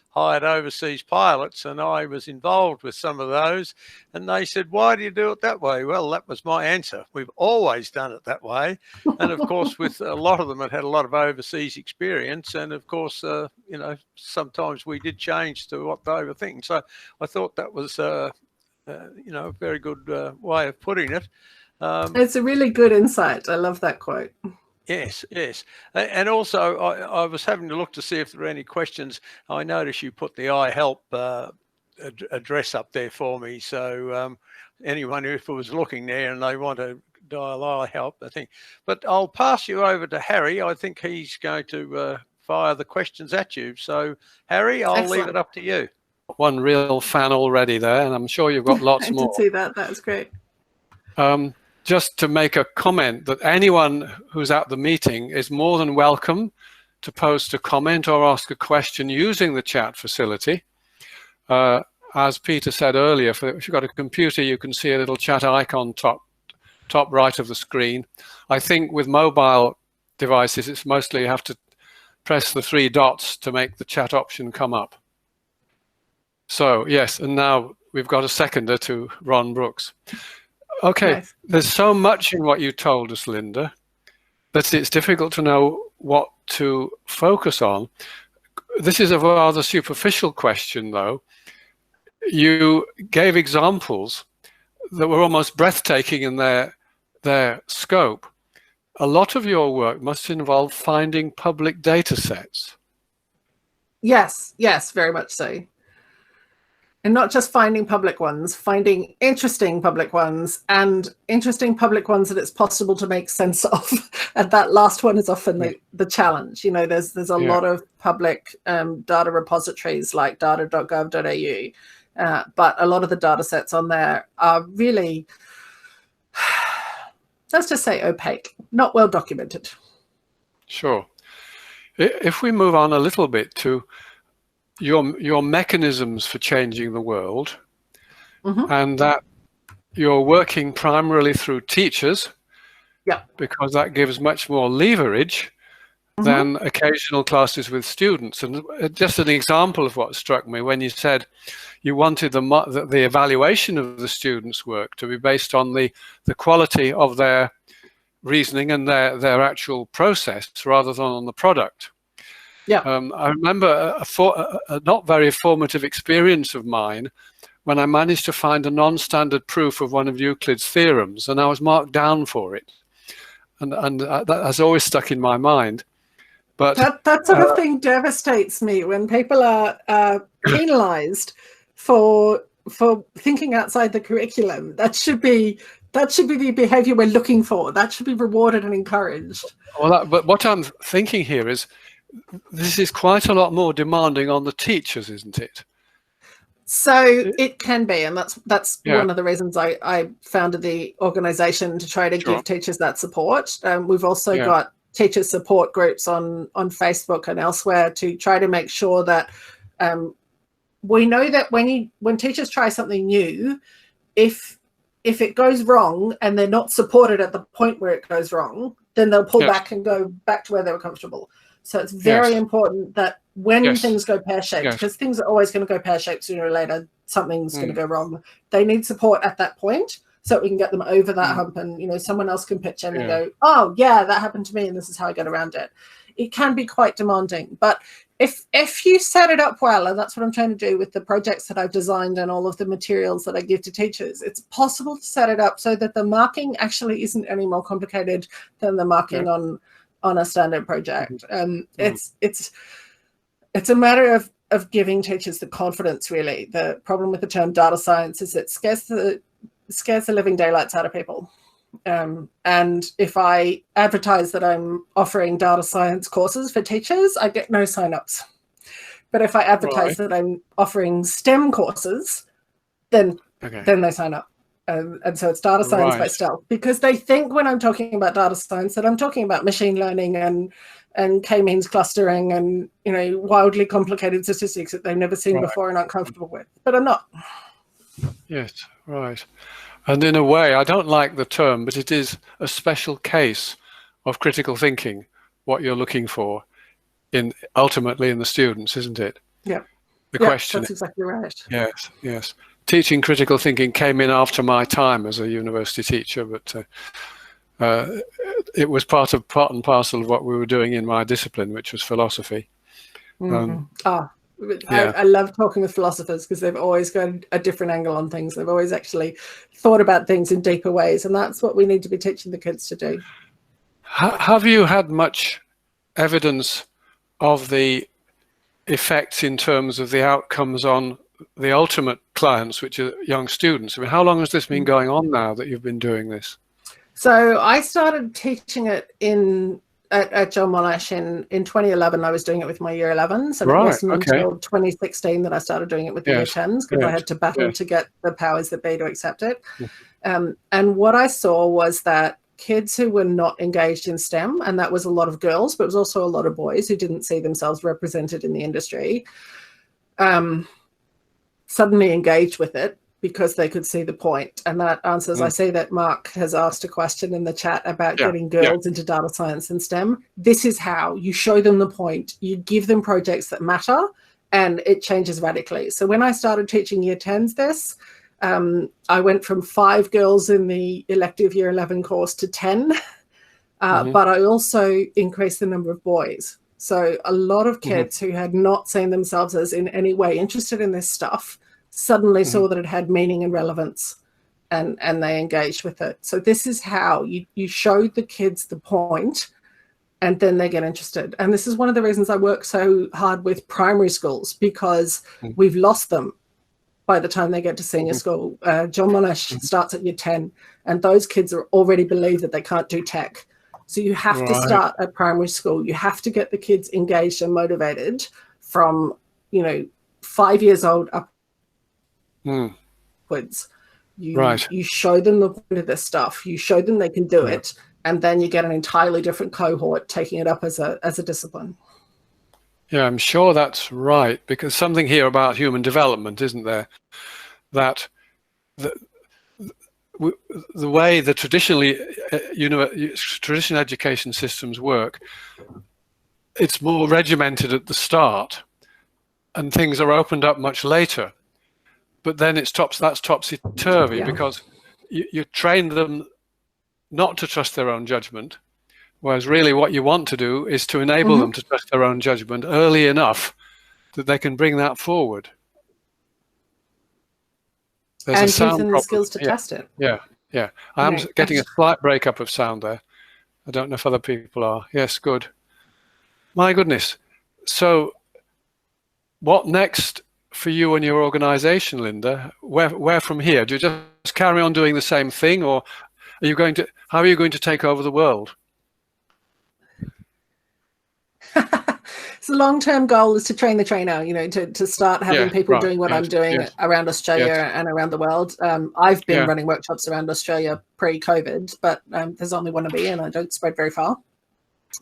hired overseas pilots, and I was involved with some of those, and they said, why do you do it that way? Well, that was my answer. We've always done it that way. And of course, with a lot of them, it had a lot of overseas experience. And of course, you know, sometimes we did change to what they were thinking. So I thought that was, you know, a very good way of putting it. It's a really good insight. I love that quote. Yes, yes. And also, I was having to look to see if there were any questions. I noticed you put the iHelp address up there for me. So anyone who was looking there and they want to dial iHelp, I think. But I'll pass you over to Harry. I think he's going to fire the questions at you. So, Harry, I'll leave it up to you. One real fan already there, and I'm sure you've got lots more. I did see that. That was great. Just to make a comment that anyone who's at the meeting is more than welcome to post a comment or ask a question using the chat facility. As Peter said earlier, if you've got a computer, you can see a little chat icon top right of the screen. I think with mobile devices, it's mostly you have to press the 3 dots to make the chat option come up. So yes, and now we've got a seconder to Ron Brooks. Okay, nice. There's so much in what you told us, Linda, that it's difficult to know what to focus on. This is a rather superficial question, though. You gave examples that were almost breathtaking in their scope. A lot of your work must involve finding public data sets. Yes, yes, very much so. And not just finding public ones, finding interesting public ones, and interesting public ones that it's possible to make sense of. And that last one is often the challenge. You know, there's a lot of public data repositories like data.gov.au, but a lot of the data sets on there are really, let's just say, opaque, not well documented. Sure. If we move on a little bit to your mechanisms for changing the world, and that you're working primarily through teachers, because that gives much more leverage than occasional classes with students. And just an example of what struck me when you said you wanted the evaluation of the students' work to be based on the quality of their reasoning and their actual process rather than on the product. Yeah, I remember a not very formative experience of mine when I managed to find a non-standard proof of one of Euclid's theorems, and I was marked down for it, and that has always stuck in my mind. But that sort of thing devastates me when people are penalised for thinking outside the curriculum. That should be the behaviour we're looking for. That should be rewarded and encouraged. Well, but what I'm thinking here is, this is quite a lot more demanding on the teachers, isn't it? So it can be, and that's one of the reasons I founded the organisation, to try to give teachers that support. We've also got teacher support groups on Facebook and elsewhere to try to make sure that we know that when teachers try something new, if if it goes wrong and they're not supported at the point where it goes wrong, then they'll pull back and go back to where they were comfortable. So it's very important that when things go pear-shaped, because things are always going to go pear-shaped sooner or later, something's going to go wrong. They need support at that point so we can get them over that hump, and, you know, someone else can pitch in and go, oh, yeah, that happened to me and this is how I get around it. It can be quite demanding, but if you set it up well, and that's what I'm trying to do with the projects that I've designed and all of the materials that I give to teachers, it's possible to set it up so that the marking actually isn't any more complicated than the marking on a standard project. It's a matter of giving teachers the confidence, really. The problem with the term data science is it scares the living daylights out of people. And if I advertise that I'm offering data science courses for teachers, I get no sign-ups. But if I advertise that I'm offering STEM courses, then they sign up. And so it's data science by stealth, because they think when I'm talking about data science that I'm talking about machine learning and k-means clustering and, you know, wildly complicated statistics that they've never seen before and aren't comfortable with. But I'm not. Yes, right. And in a way, I don't like the term, but it is a special case of critical thinking, what you're looking for ultimately in the students, isn't it? Yeah. The question. That's exactly right. Yes, yes. Teaching critical thinking came in after my time as a university teacher, but it was part and parcel of what we were doing in my discipline, which was philosophy. I love talking with philosophers because they've always got a different angle on things. They've always actually thought about things in deeper ways, and that's what we need to be teaching the kids to do. Have you had much evidence of the effects in terms of the outcomes on the ultimate clients, which are young students? I mean, how long has this been going on now that you've been doing this? So I started teaching it at John Monash in 2011. I was doing it with my year 11s, and it wasn't until 2016 that I started doing it with the year 10s, because I had to battle to get the powers that be to accept it. And what I saw was that kids who were not engaged in STEM, and that was a lot of girls, but it was also a lot of boys who didn't see themselves represented in the industry, suddenly engaged with it because they could see the point. And that answers, I see that Mark has asked a question in the chat about getting girls into data science and STEM. This is how you show them the point. You give them projects that matter, and it changes radically. So when I started teaching year 10s this, I went from 5 girls in the elective year 11 course to 10, but I also increased the number of boys. So a lot of kids who had not seen themselves as in any way interested in this stuff suddenly saw that it had meaning and relevance, and they engaged with it. So this is how you show the kids the point, and then they get interested. And this is one of the reasons I work so hard with primary schools, because we've lost them by the time they get to senior school. John Monash starts at year 10, and those kids are already believe that they can't do tech. So you have to start at primary school. You have to get the kids engaged and motivated from, 5 years old upwards. You show them the point of this stuff. You show them they can do it, and then you get an entirely different cohort taking it up as a discipline. Yeah, I'm sure that's right, because something here about human development, isn't there? That the way the traditional education systems work, it's more regimented at the start, and things are opened up much later. But then that's topsy-turvy, because you train them not to trust their own judgment, whereas really what you want to do is to enable them to trust their own judgment early enough that they can bring that forward. There's and a sound give them problem. The skills to test it. Yeah. I'm getting a slight breakup of sound there. I don't know if other people are. Yes, good. My goodness. So what next for you and your organization, Linda? Where from here? Do you just carry on doing the same thing, or how are you going to take over the world? So the long-term goal is to train the trainer, to start having people doing what I'm doing around Australia and around the world. I've been running workshops around Australia pre-COVID, but there's only one of me, and I don't spread very far.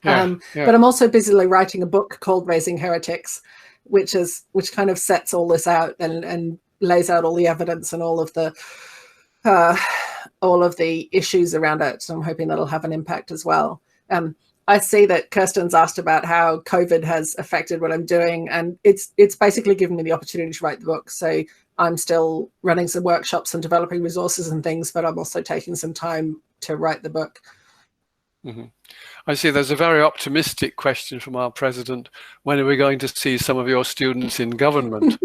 But I'm also busily writing a book called Raising Heretics, which kind of sets all this out and lays out all the evidence and all of the all of the issues around it. So I'm hoping that'll have an impact as well. I see that Kirsten's asked about how COVID has affected what I'm doing, and it's basically given me the opportunity to write the book. So I'm still running some workshops and developing resources and things, but I'm also taking some time to write the book. Mm-hmm. I see there's a very optimistic question from our president. When are we going to see some of your students in government?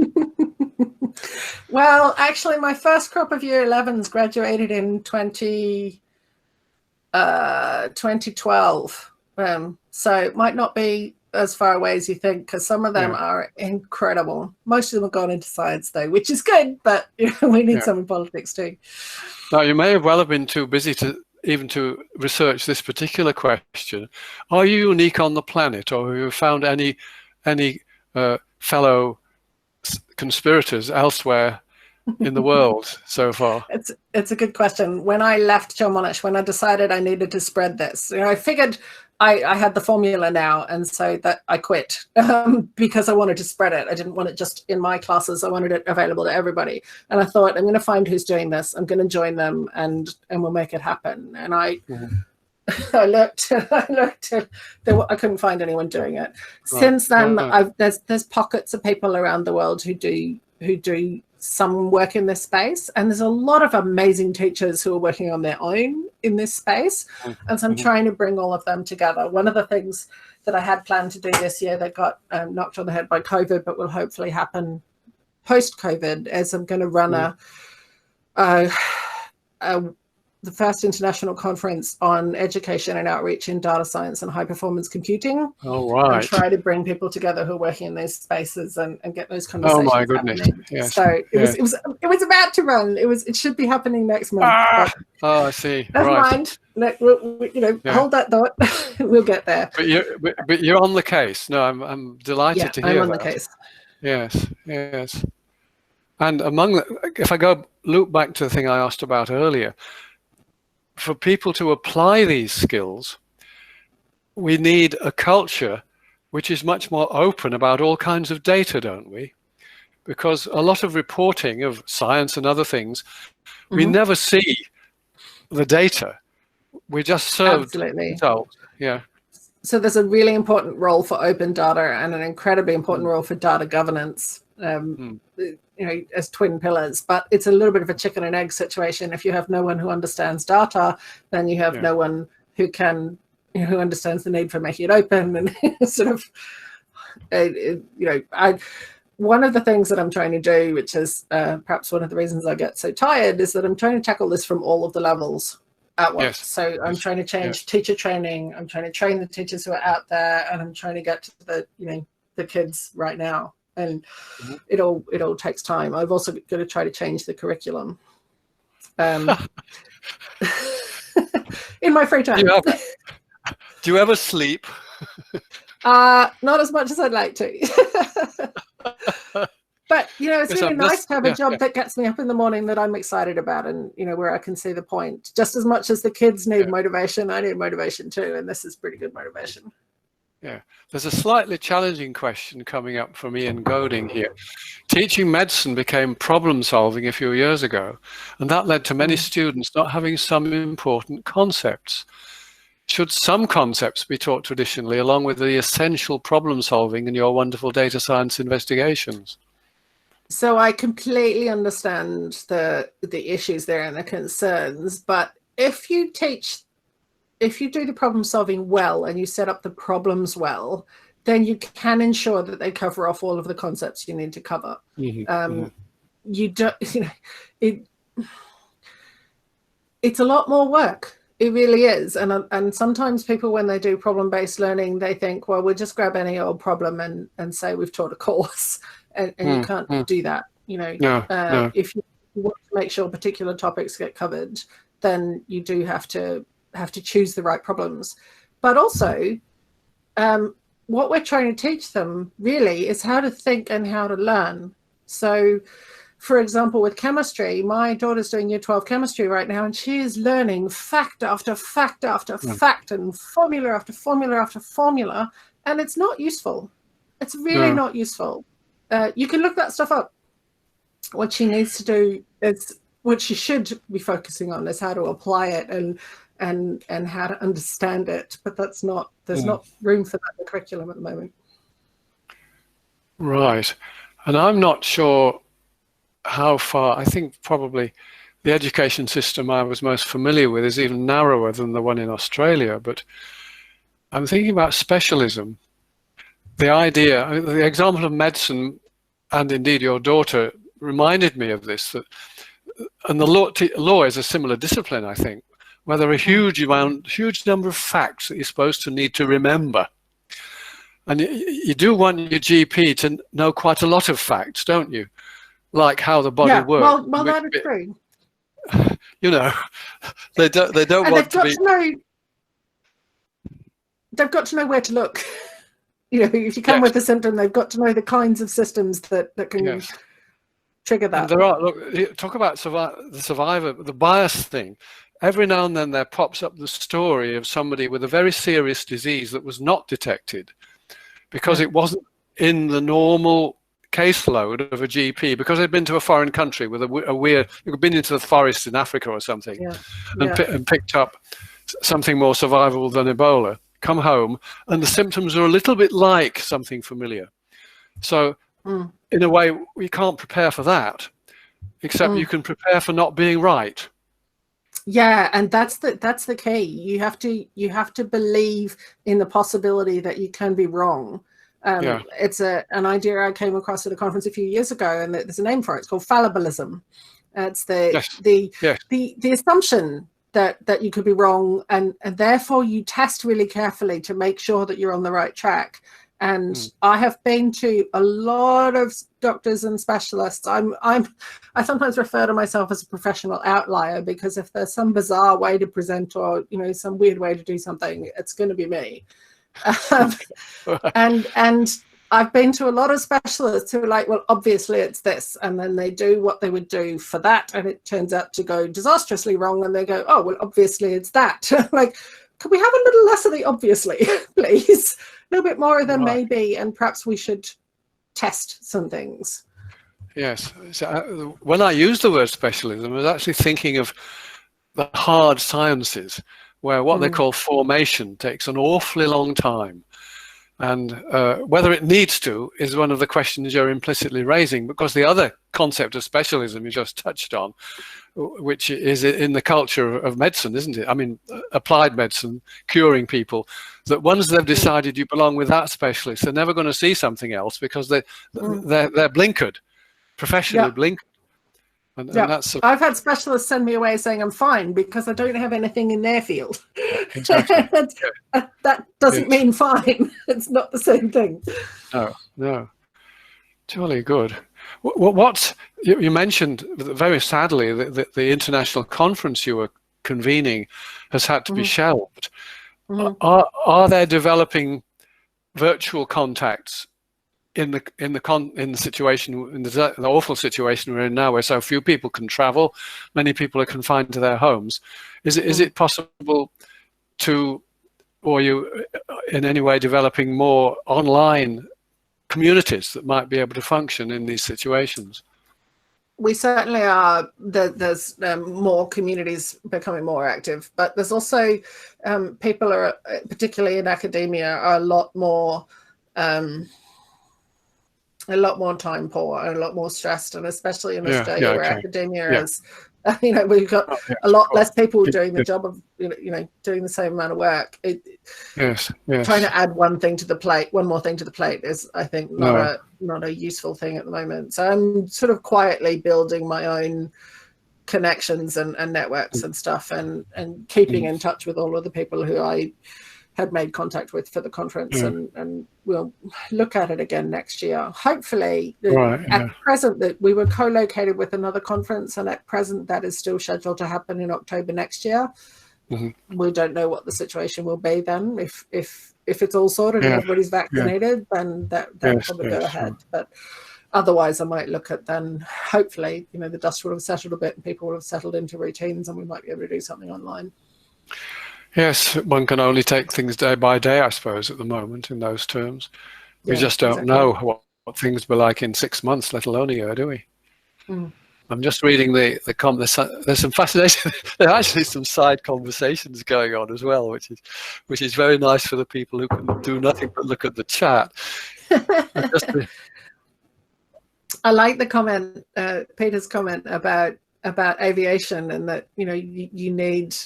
Well, actually, my first crop of year 11s graduated in 2012. So it might not be as far away as you think, because some of them are incredible. Most of them have gone into science, though, which is good, but we need some in politics too. Now, you may well have been too busy to research this particular question. Are you unique on the planet, or have you found any fellow conspirators elsewhere in the world so far? It's a good question. When I left John Monash, when I decided I needed to spread this, I figured I had the formula now, and so that I quit because I wanted to spread it. I didn't want it just in my classes. I wanted it available to everybody. And I thought, I'm going to find who's doing this. I'm going to join them, and we'll make it happen. And I looked. I couldn't find anyone doing it. Since then, there's pockets of people around the world who do some work in this space, and there's a lot of amazing teachers who are working on their own in this space, and so I'm trying to bring all of them together. One of the things that I had planned to do this year that got knocked on the head by COVID, but will hopefully happen post-COVID, is I'm going to run the first international conference on education and outreach in data science and high performance computing. Oh, right. And try to bring people together who are working in these spaces and get those conversations. Oh my goodness! Yes. So it was about to run. It should be happening next month. Oh, I see. Never mind. Hold that thought. We'll get there. But you're on the case. No, I'm delighted to hear that. I'm on the case. Yes. And if I loop back to the thing I asked about earlier, for people to apply these skills, we need a culture which is much more open about all kinds of data, don't we? Because a lot of reporting of science and other things, we never see the data. We just serve results. Yeah. So there's a really important role for open data and an incredibly important role for data governance. As twin pillars, but it's a little bit of a chicken and egg situation. If you have no one who understands data, then you have no one who understands the need for making it open, and one of the things that I'm trying to do, which is perhaps one of the reasons I get so tired, is that I'm trying to tackle this from all of the levels at once. So I'm trying to change teacher training. I'm trying to train the teachers who are out there, and I'm trying to get to the kids right now. And it all takes time. I've also got to try to change the curriculum in my free time. Do you ever sleep? Not as much as I'd like to. But it's really nice to have a job that gets me up in the morning that I'm excited about, and where I can see the point. Just as much as the kids need motivation, I need motivation too, and this is pretty good motivation. Yeah, there's a slightly challenging question coming up from Ian Goding here. Teaching medicine became problem solving a few years ago, and that led to many students not having some important concepts. Should some concepts be taught traditionally along with the essential problem solving in your wonderful data science investigations? So I completely understand the issues there and the concerns, but if you do the problem solving well and you set up the problems well, then you can ensure that they cover off all of the concepts you need to cover. You don't, it's a lot more work. It really is. And sometimes people, when they do problem-based learning, they think, well, we'll just grab any old problem and say we've taught a course, and you can't do that. If you want to make sure particular topics get covered, then you do have to choose the right problems. But also, what we're trying to teach them really is how to think and how to learn. So, for example, with chemistry, my daughter's doing year 12 chemistry right now, and she is learning fact after fact after fact and formula after formula after formula, and it's not useful. It's really not useful. You can look that stuff up. What she needs to do is what you should be focusing on is how to apply it and how to understand it. But that's not, there's not room for that in the curriculum at the moment. Right. And I'm not sure how far, I think probably the education system I was most familiar with is even narrower than the one in Australia, but I'm thinking about specialism. The idea, the example of medicine, and indeed your daughter reminded me of this, that, and the law is a similar discipline, I think, where there are a huge number of facts that you're supposed to need to remember. And you do want your GP to know quite a lot of facts, don't you? Like how the body works. Well, that is true. You know, they don't and want to be. They've got to know where to look. You know, if you come with a symptom, they've got to know the kinds of systems that can trigger that. And there are, look, talk about the survivor, the bias thing. Every now and then there pops up the story of somebody with a very serious disease that was not detected because it wasn't in the normal caseload of a GP, because they'd been to a foreign country with a weird, you've been into the forest in Africa or something, and picked up something more survivable than Ebola, come home, and the symptoms are a little bit like something familiar. So in a way, we can't prepare for that, except you can prepare for not being right. Yeah, and that's the key. You have to believe in the possibility that you can be wrong. It's an idea I came across at a conference a few years ago, and there's a name for it. It's called fallibilism. It's the assumption that you could be wrong, and therefore you test really carefully to make sure that you're on the right track. And I have been to a lot of doctors and specialists. I sometimes refer to myself as a professional outlier, because if there's some bizarre way to present, or some weird way to do something, it's going to be me. And I've been to a lot of specialists who are like, well, obviously it's this, and then they do what they would do for that, and it turns out to go disastrously wrong, and they go, oh, well, obviously it's that. Like, could we have a little less of the obviously, please? A little bit more of them, maybe, and perhaps we should test some things. Yes. So when I use the word specialism, I was actually thinking of the hard sciences, where what they call formation takes an awfully long time. And whether it needs to is one of the questions you're implicitly raising, because the other concept of specialism you just touched on, which is in the culture of medicine, isn't it? I mean, applied medicine, curing people, that once they've decided you belong with that specialist, they're never going to see something else, because they're blinkered, professionally blinkered. And that's I've had specialists send me away saying I'm fine because I don't have anything in their field. Exactly. That doesn't mean fine. It's not the same thing. No. Jolly good. What you mentioned, very sadly, the international conference you were convening has had to be shelved. Are there developing virtual contacts in the situation, in the awful situation we're in now, where so few people can travel, many people are confined to their homes? Is it possible to, or you in any way developing more online communities that might be able to function in these situations? We certainly are. There's more communities becoming more active, but there's also people are, particularly in academia, are a lot more time poor and a lot more stressed, and especially in Australia, where academia is, we've got a lot less people doing the job of doing the same amount of work. Trying to add one more thing to the plate is, I think, not a useful thing at the moment. So I'm sort of quietly building my own connections and networks and stuff, and keeping in touch with all of the people who I had made contact with for the conference, and we'll look at it again next year. Hopefully, at present, that we were co-located with another conference, and at present that is still scheduled to happen in October next year. We don't know what the situation will be then. If it's all sorted and everybody's vaccinated, then that'll probably go ahead. But otherwise, I might look at then, hopefully, the dust will have settled a bit and people will have settled into routines, and we might be able to do something online. Yes, one can only take things day by day, I suppose, at the moment in those terms. We just don't know what things will be like in 6 months, let alone a year, do we? I'm just reading the comments. There's some fascinating. There are actually some side conversations going on as well, which is very nice for the people who can do nothing but look at the chat. I like the comment, Peter's comment about aviation, and that you need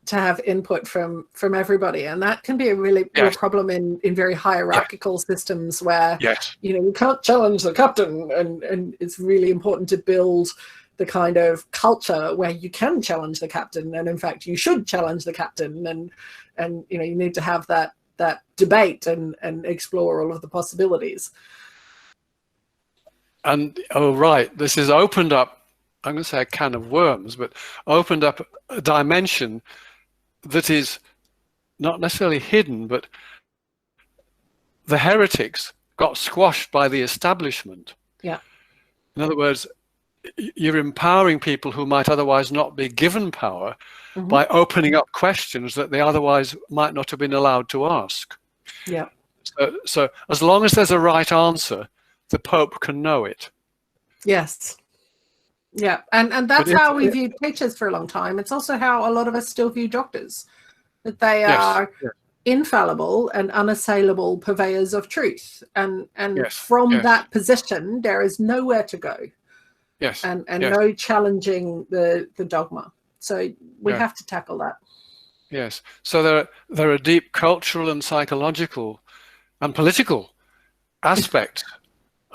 to have input from everybody, and that can be a really real problem in very hierarchical systems where you can't challenge the captain, and it's really important to build the kind of culture where you can challenge the captain, and in fact you should challenge the captain, and you need to have that debate and explore all of the possibilities. And this has opened up, I'm going to say a can of worms, but opened up a dimension that is not necessarily hidden, but the heretics got squashed by the establishment. Yeah. In other words, you're empowering people who might otherwise not be given power by opening up questions that they otherwise might not have been allowed to ask. Yeah. So as long as there's a right answer, the Pope can know it. Yes. Yeah, and that's how we viewed teachers for a long time. It's also how a lot of us still view doctors, that they are infallible and unassailable purveyors of truth, and from that position there is nowhere to go. Yes. And no challenging the dogma. So we have to tackle that. Yes. So there are deep cultural and psychological and political aspects.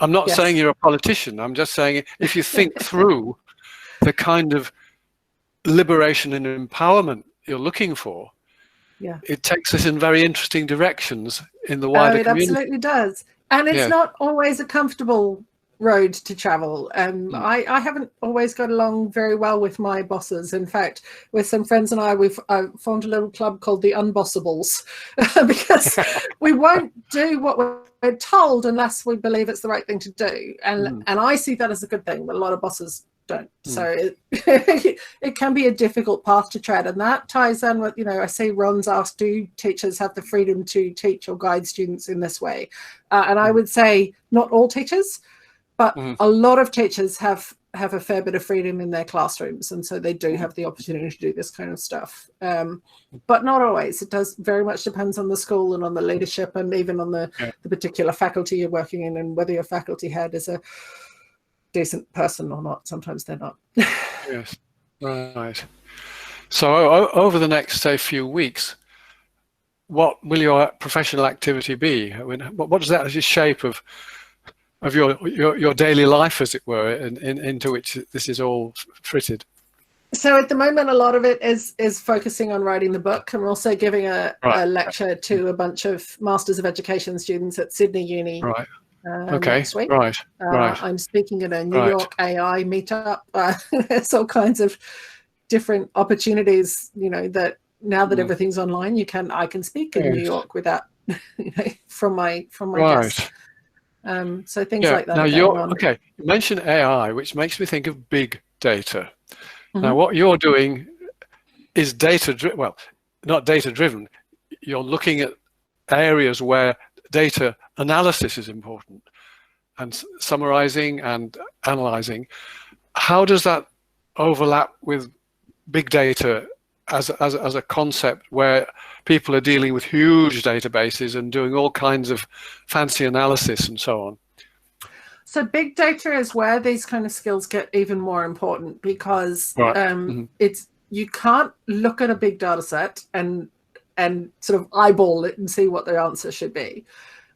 I'm not saying you're a politician. I'm just saying if you think through the kind of liberation and empowerment you're looking for, it takes us in very interesting directions in the wider community. It absolutely does. And it's not always a comfortable road to travel. I haven't always got along very well with my bosses. In fact, with some friends and I formed a little club called the Unbossables because we won't do what we're told unless we believe it's the right thing to do. And I see that as a good thing, but a lot of bosses don't. So it can be a difficult path to tread, and that ties in with, I see Ron's asked, do teachers have the freedom to teach or guide students in this way? And I would say not all teachers, but a lot of teachers have a fair bit of freedom in their classrooms, and so they do have the opportunity to do this kind of stuff. But not always. It does very much depends on the school and on the leadership, and even on the particular faculty you're working in, and whether your faculty head is a decent person or not. Sometimes they're not. Yes, right. So over the next, say, few weeks, what will your professional activity be? I mean, what does that as a shape of your daily life, as it were, into which this is all fitted? So at the moment, a lot of it is focusing on writing the book. I'm also giving a lecture to a bunch of Masters of Education students at Sydney Uni next week. I'm speaking at a New York AI meetup. There's all kinds of different opportunities, that now that everything's online, I can speak in New York without, from my desk. So things like that. Now you mentioned AI, which makes me think of big data. Now what you're doing is not data driven. You're looking at areas where data analysis is important, and summarizing and analyzing. How does that overlap with big data as a concept where people are dealing with huge databases and doing all kinds of fancy analysis and so on? So big data is where these kind of skills get even more important, because you can't look at a big data set and sort of eyeball it and see what their answer should be,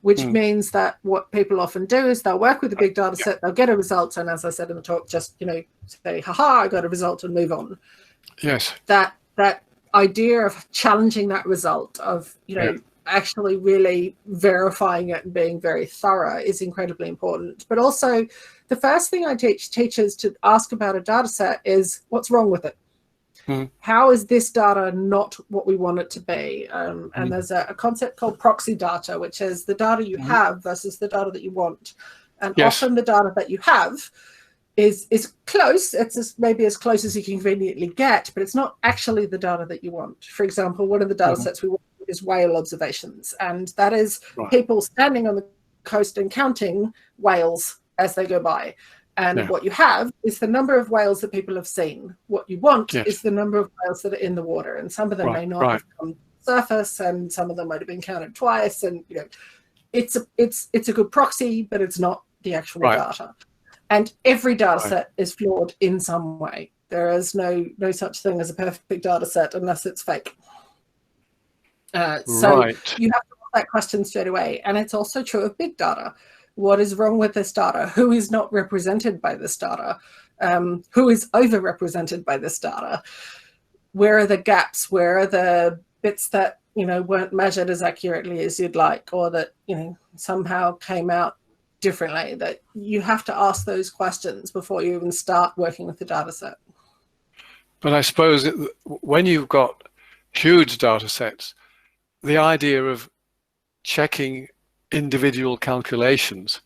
which means that what people often do is they'll work with a big data set, they'll get a result, and as I said in the talk, just say, haha, I got a result, and move on. Yes. That idea of challenging that result, of actually really verifying it and being very thorough is incredibly important. But also, the first thing I teach teachers to ask about a data set is, what's wrong with it? How is this data not what we want it to be? And there's a concept called proxy data, which is the data you have versus the data that you want. And often the data that you have is close. It's maybe as close as you can conveniently get, but it's not actually the data that you want. For example, one of the data sets we want is whale observations, and that is people standing on the coast and counting whales as they go by. And what you have is the number of whales that people have seen. What you want Yes. is the number of whales that are in the water. And some of them may not have come to the surface, and some of them might have been counted twice. And it's a good proxy, but it's not the actual data. And every data set is flawed in some way. There is no such thing as a perfect data set unless it's fake. So you have to ask that question straight away. And it's also true of big data. What is wrong with this data? Who is not represented by this data? Who is overrepresented by this data? Where are the gaps? Where are the bits that weren't measured as accurately as you'd like, or that somehow came out differently? That you have to ask those questions before you even start working with the data set. But I suppose when you've got huge data sets, the idea of checking individual calculations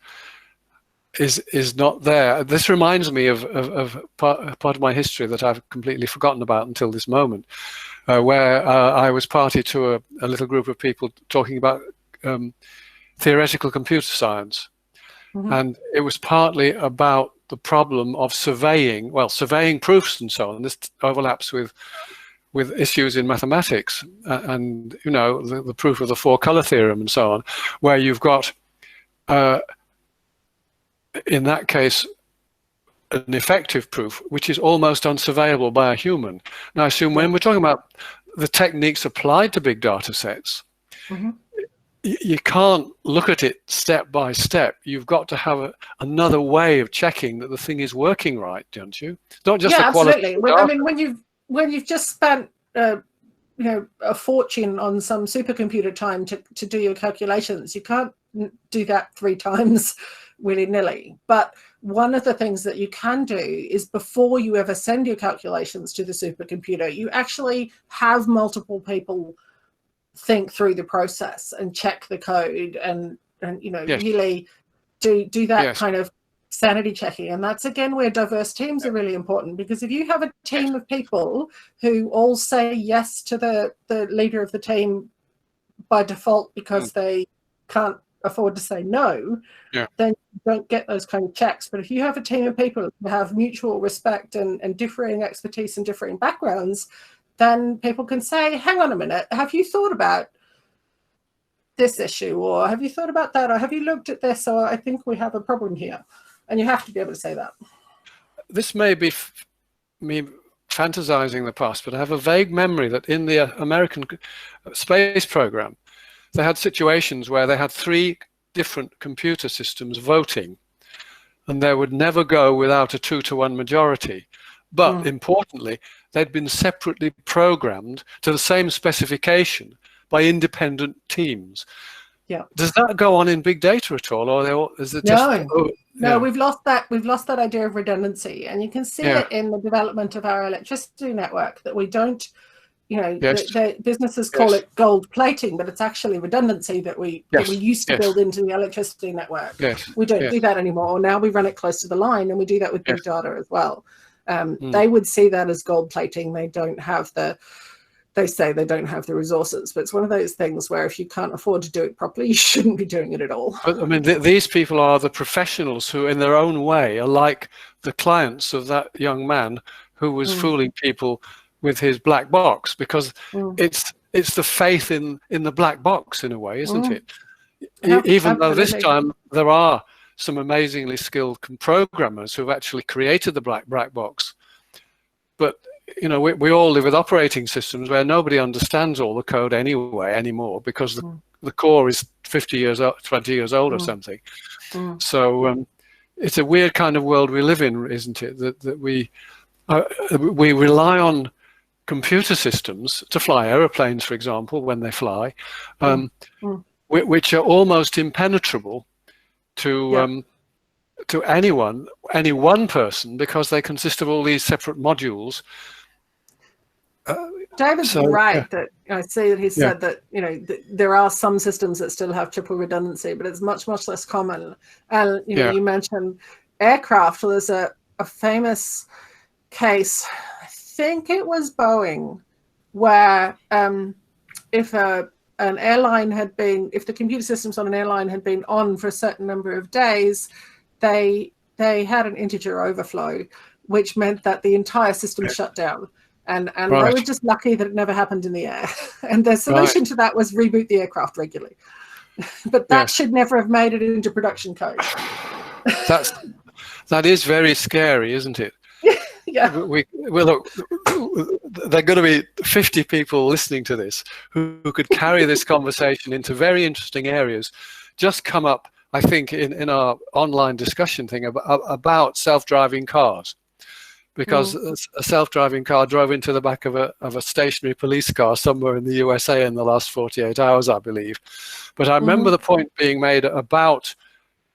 is not there. This reminds me of part of my history that I've completely forgotten about until this moment, where I was party to a little group of people talking about theoretical computer science. And it was partly about the problem of surveying proofs and so on. This overlaps with issues in mathematics and the proof of the four-color theorem and so on, where you've got in that case an effective proof which is almost unsurveyable by a human. Now I assume when we're talking about the techniques applied to big data sets, you can't look at it step by step. You've got to have another way of checking that the thing is working right, don't you? Not just the quality. Absolutely. I mean, when you've just spent a fortune on some supercomputer time to do your calculations, you can't do that 3 times willy-nilly. But one of the things that you can do is, before you ever send your calculations to the supercomputer, you actually have multiple people think through the process and check the code and really do that kind of sanity checking. And that's again where diverse teams are really important, because if you have a team of people who all say yes to the leader of the team by default because they can't afford to say no, then you don't get those kind of checks. But if you have a team of people who have mutual respect and differing expertise and differing backgrounds, then people can say, hang on a minute, have you thought about this issue, or have you thought about that, or have you looked at this, or I think we have a problem here. And you have to be able to say that. This may be me fantasizing the past, but I have a vague memory that in the American space program, they had situations where they had 3 different computer systems voting, and they would never go without a 2-to-1 majority. But importantly, they'd been separately programmed to the same specification by independent teams. Yeah. Does that go on in big data at all, or is it just? No, we've lost that. We've lost that idea of redundancy, and you can see it in the development of our electricity network, that we don't. The businesses call it gold plating, but it's actually redundancy that we used to build into the electricity network. We don't do that anymore. Now we run it close to the line, and we do that with big data as well. They would see that as gold plating. They don't have they say they don't have the resources, but it's one of those things where if you can't afford to do it properly, you shouldn't be doing it at all. But I mean, these people are the professionals who, in their own way, are like the clients of that young man who was fooling people with his black box, because it's the faith in the black box in a way, isn't it? Even though this time there are some amazingly skilled programmers who have actually created the black box, but we all live with operating systems where nobody understands all the code anymore, because the core is 20 years old or something. So it's a weird kind of world we live in, isn't it? That we rely on computer systems to fly aeroplanes, for example, when they fly, which are almost impenetrable to any one person, because they consist of all these separate modules. David's right that I see that he said that there are some systems that still have triple redundancy, but it's much less common. And you mentioned aircraft. Well, there's a famous case, I think it was Boeing, where if the computer systems on an airline had been on for a certain number of days, they they had an integer overflow, which meant that the entire system shut down. And they Right. were just lucky that it never happened in the air. And their solution to that was reboot the aircraft regularly. But that should never have made it into production code. That is very scary, isn't it? Yeah. Well, look, there are going to be 50 people listening to this who could carry this conversation into very interesting areas. Just come up, I think, in our online discussion thing about self-driving cars. Because a self-driving car drove into the back of a stationary police car somewhere in the USA in the last 48 hours, I believe. But I remember the point being made about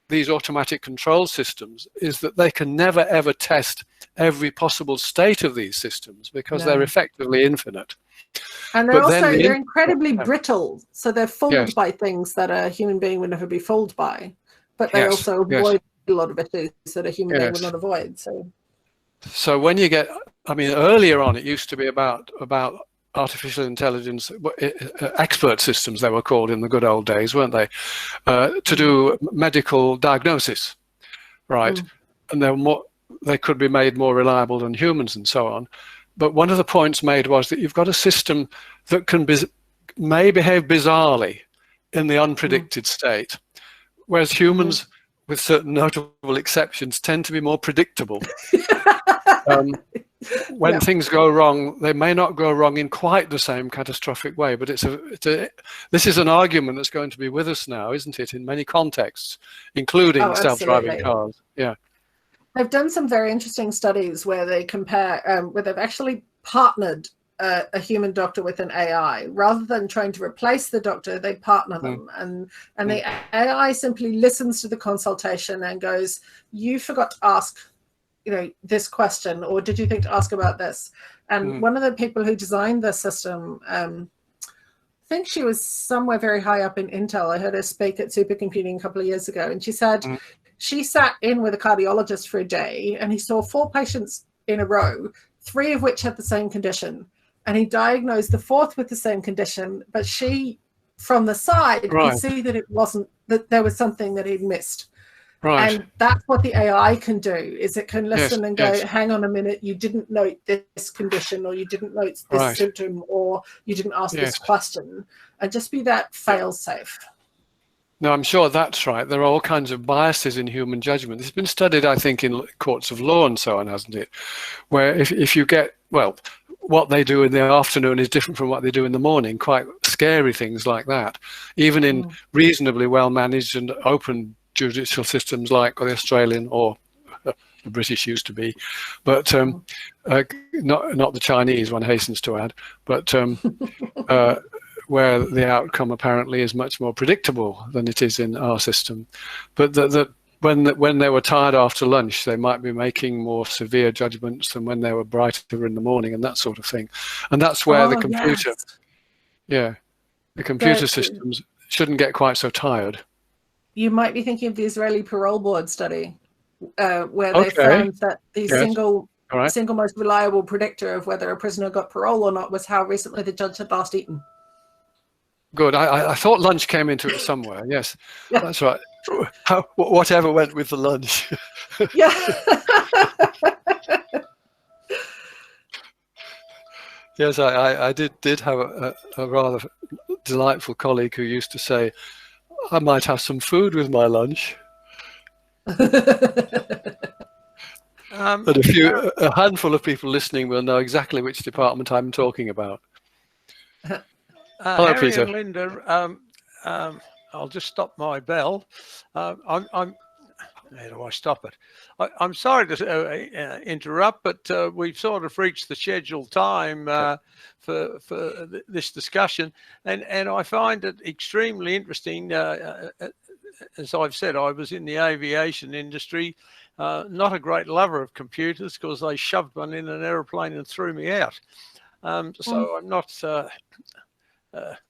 these automatic control systems is that they can never ever test every possible state of these systems because they're effectively infinite. And they're incredibly brittle, so they're fooled by things that a human being would never be fooled by. But they also avoid a lot of issues that a human being would not avoid. So when you get, I mean, earlier on, it used to be about artificial intelligence, expert systems they were called in the good old days, weren't they? To do medical diagnosis, right? And they could be made more reliable than humans and so on. But one of the points made was that you've got a system that may behave bizarrely in the unpredicted state, whereas humans, with certain notable exceptions, tend to be more predictable. When things go wrong, they may not go wrong in quite the same catastrophic way, but this is an argument that's going to be with us now, isn't it, in many contexts, including self-driving cars. Yeah. They've done some very interesting studies where they compare, where they've actually partnered a human doctor with an AI. Rather than trying to replace the doctor, they partner them. And the AI simply listens to the consultation and goes, you forgot to ask this question, or did you think to ask about this? And one of the people who designed the system, I think she was somewhere very high up in Intel. I heard her speak at supercomputing a couple of years ago, and she said she sat in with a cardiologist for a day and he saw 4 patients in a row, 3 of which had the same condition, and he diagnosed the 4th with the same condition, but she from the side could see that it wasn't, that there was something that he'd missed. And that's what the AI can do, is it can listen and go, hang on a minute, you didn't note this condition, or you didn't note this symptom, or you didn't ask this question, and just be that fail-safe. No, I'm sure that's right. There are all kinds of biases in human judgment. It's been studied, I think, in courts of law and so on, hasn't it? Where if you get, well, what they do in the afternoon is different from what they do in the morning, quite scary things like that. Even in reasonably well-managed and open judicial systems like the Australian, or the British used to be, but not the Chinese, one hastens to add, but where the outcome apparently is much more predictable than it is in our system. But when they were tired after lunch, they might be making more severe judgments than when they were brighter in the morning, and that sort of thing. And that's where the computer, the computer systems shouldn't get quite so tired. You might be thinking of the Israeli parole board study, where they found that the single most reliable predictor of whether a prisoner got parole or not was how recently the judge had last eaten. Good. I thought lunch came into it somewhere. Yes, that's right. Whatever went with the lunch. Yes, I did have a rather delightful colleague who used to say, I might have some food with my lunch. And a handful of people listening will know exactly which department I'm talking about. Hello, Harry Peter. And Linda, I'll just stop my bell. How do I stop it? I'm sorry to interrupt, but we've sort of reached the scheduled time for this discussion, and I find it extremely interesting. As I've said, I was in the aviation industry, not a great lover of computers because they shoved one in an aeroplane and threw me out. So I'm not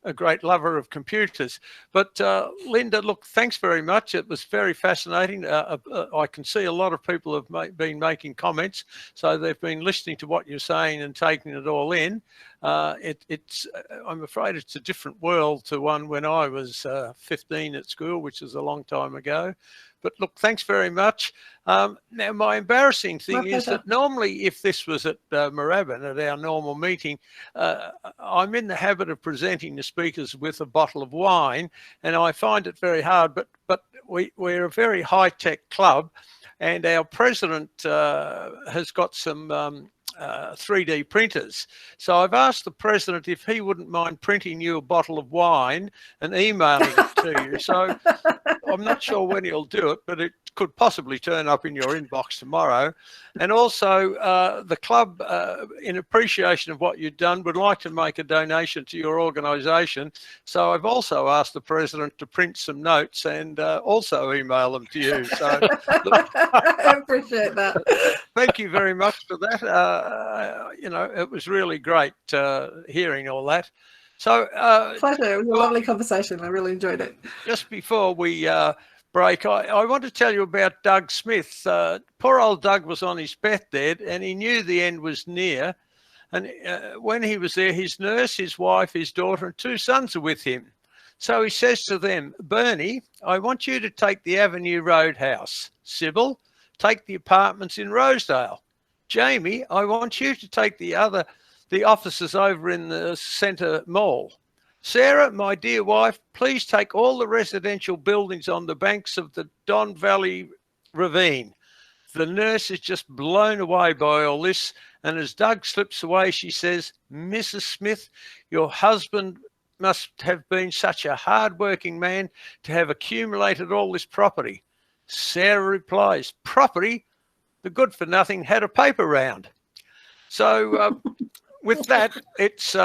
a great lover of computers. But Linda, look, thanks very much. It was very fascinating. I can see a lot of people have been making comments, so they've been listening to what you're saying and taking it all in. I'm afraid it's a different world to one when I was 15 at school, which is a long time ago. But look, thanks very much. Now, my embarrassing thing My is pleasure. that normally if this was at Moorabbin, at our normal meeting, I'm in the habit of presenting the speakers with a bottle of wine, and I find it very hard. But we're a very high-tech club, and our president has got some 3D printers. So I've asked the president if he wouldn't mind printing you a bottle of wine and emailing it to you. So I'm not sure when he'll do it, but it could possibly turn up in your inbox tomorrow. And also the club, in appreciation of what you've done, would like to make a donation to your organisation. So I've also asked the president to print some notes and also email them to you. So look, I appreciate that. thank you very much for that. You know, it was really great hearing all that. So Pleasure. It was a lovely conversation. I really enjoyed it. just before we break, I want to tell you about Doug Smith. Poor old Doug was on his deathbed and he knew the end was near. And when he was there, his nurse, his wife, his daughter and 2 sons are with him. So he says to them, Bernie, I want you to take the Avenue Road house. Sybil, take the apartments in Rosedale. Jamie, I want you to take the offices over in the Centre Mall. Sarah, my dear wife, please take all the residential buildings on the banks of the Don Valley Ravine. The nurse is just blown away by all this. And as Doug slips away, she says, Mrs. Smith, your husband must have been such a hard-working man to have accumulated all this property. Sarah replies, property? The good-for-nothing had a paper round. So with that, it's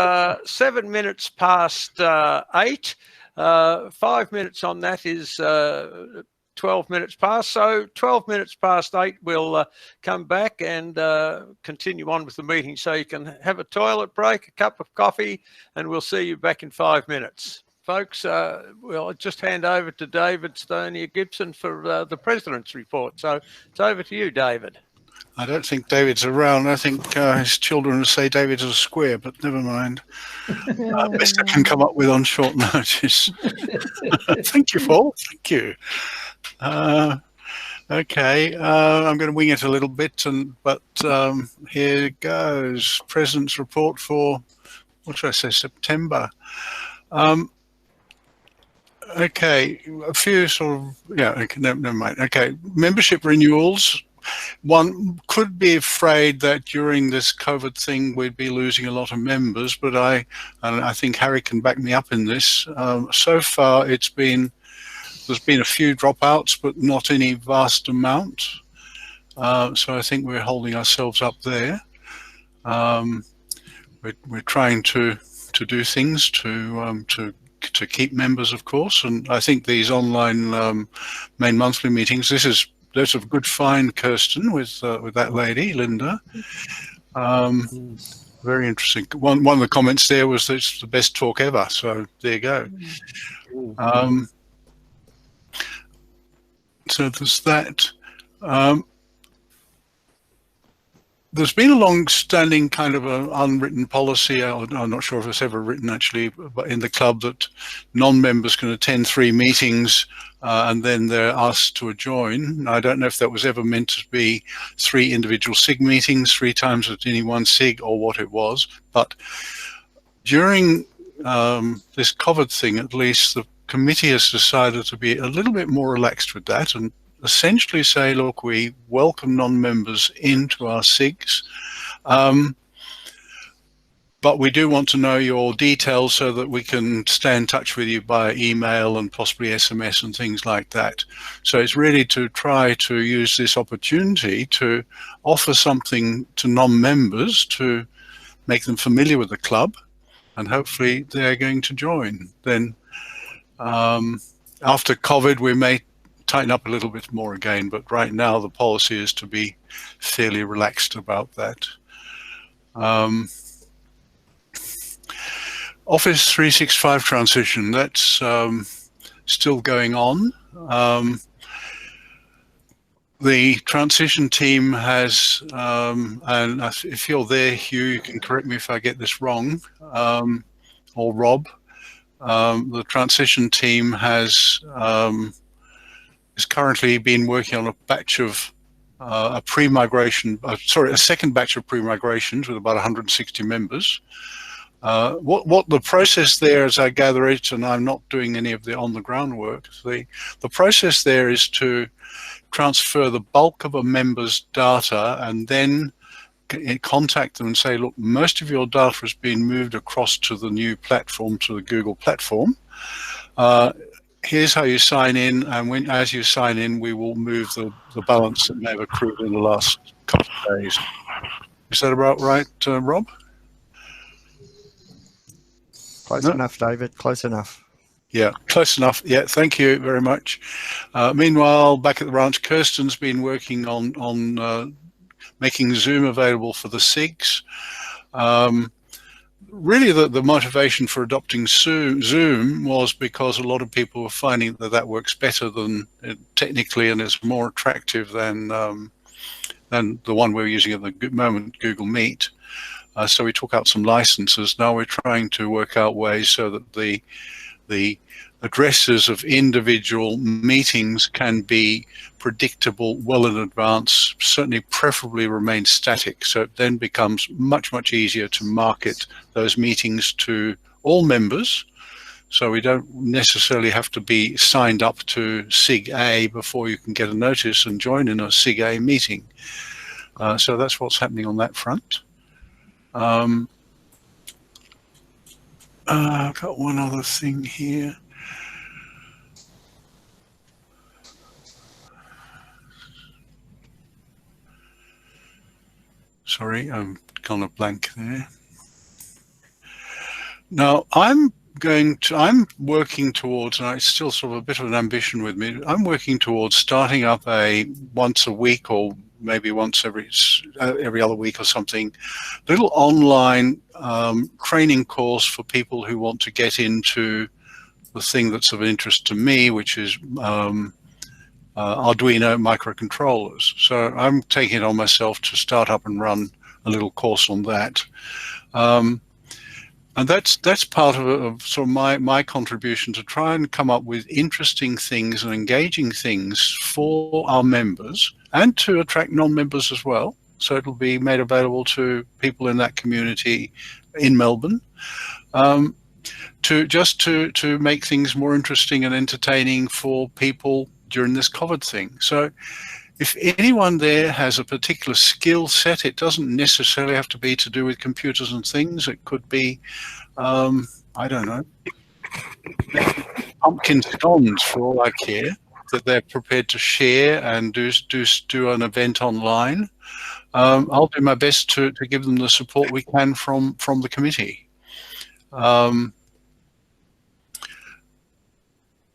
7 minutes past 8. 5 minutes on that is 12 minutes past. So 12 minutes past 8, we'll come back and continue on with the meeting. So you can have a toilet break, a cup of coffee, and we'll see you back in 5 minutes. Folks, we'll just hand over to David Stonia-Gibson for the President's report. So it's over to you, David. I don't think David's around. I think his children would say David's a square, but never mind. Best I can come up with on short notice. Thank you, Paul. Thank you. Okay, I'm going to wing it a little bit, but here goes. President's report for, what should I say, September. Okay, a few sort of, yeah, okay, never mind. Okay, membership renewals. One could be afraid that during this COVID thing we'd be losing a lot of members, but I think Harry can back me up in this. So far there's been a few dropouts, but not any vast amount. So I think we're holding ourselves up there. We're trying to do things to keep members, of course, and I think these online main monthly meetings. There's a good find, Kirsten, with that lady, Linda. Very interesting. One of the comments there was that it's the best talk ever. So there you go. So there's that. There's been a long-standing kind of an unwritten policy. I'm not sure if it's ever written actually, but in the club that non-members can attend 3 meetings and then they're asked to join. I don't know if that was ever meant to be 3 individual SIG meetings, 3 times at any one SIG, or what it was. But during this COVID thing, at least, the committee has decided to be a little bit more relaxed with that and essentially say, look, we welcome non-members into our SIGs, but we do want to know your details so that we can stay in touch with you by email and possibly SMS and things like that. So it's really to try to use this opportunity to offer something to non-members to make them familiar with the club, and hopefully they're going to join. Then after COVID, we may tighten up a little bit more again, but right now the policy is to be fairly relaxed about that. Office 365 transition, that's still going on. The transition team has, and if you're there, Hugh, you can correct me if I get this wrong, or Rob, the transition team has has currently been working on a batch of a second batch of pre-migrations with about 160 members. What the process there, as I gather it, and I'm not doing any of the on-the-ground work, the process there is to transfer the bulk of a member's data and then contact them and say, look, most of your data has been moved across to the new platform, to the Google platform. Here's how you sign in, and as you sign in, we will move the balance that may have accrued in the last couple of days. Is that about right, Rob? Close enough, David, close enough. Yeah, close enough. Yeah, thank you very much. Meanwhile, back at the ranch, Kirsten's been working on making Zoom available for the SIGs. Really, the motivation for adopting Zoom was because a lot of people were finding that works better than technically, and is more attractive than the one we're using at the moment, Google Meet. So we took out some licenses. Now we're trying to work out ways so that the addresses of individual meetings can be predictable well in advance, certainly preferably remain static. So it then becomes much, much easier to market those meetings to all members. So we don't necessarily have to be signed up to SIG A before you can get a notice and join in a SIG A meeting. So that's what's happening on that front. I've got one other thing here. Sorry, I'm gone a blank there. Now I'm working towards, and it's still sort of a bit of an ambition with me, I'm working towards starting up a once a week, or maybe once every other week or something, little online training course for people who want to get into the thing that's of interest to me, which is Arduino microcontrollers. So I'm taking it on myself to start up and run a little course on that. And that's part of sort of my contribution to try and come up with interesting things and engaging things for our members, and to attract non-members as well. So it'll be made available to people in that community in Melbourne, to make things more interesting and entertaining for people during this COVID thing. So if anyone there has a particular skill set, it doesn't necessarily have to be to do with computers and things. It could be, I don't know, pumpkin scones for all I care, that they're prepared to share and do an event online. I'll do my best to give them the support we can from the committee.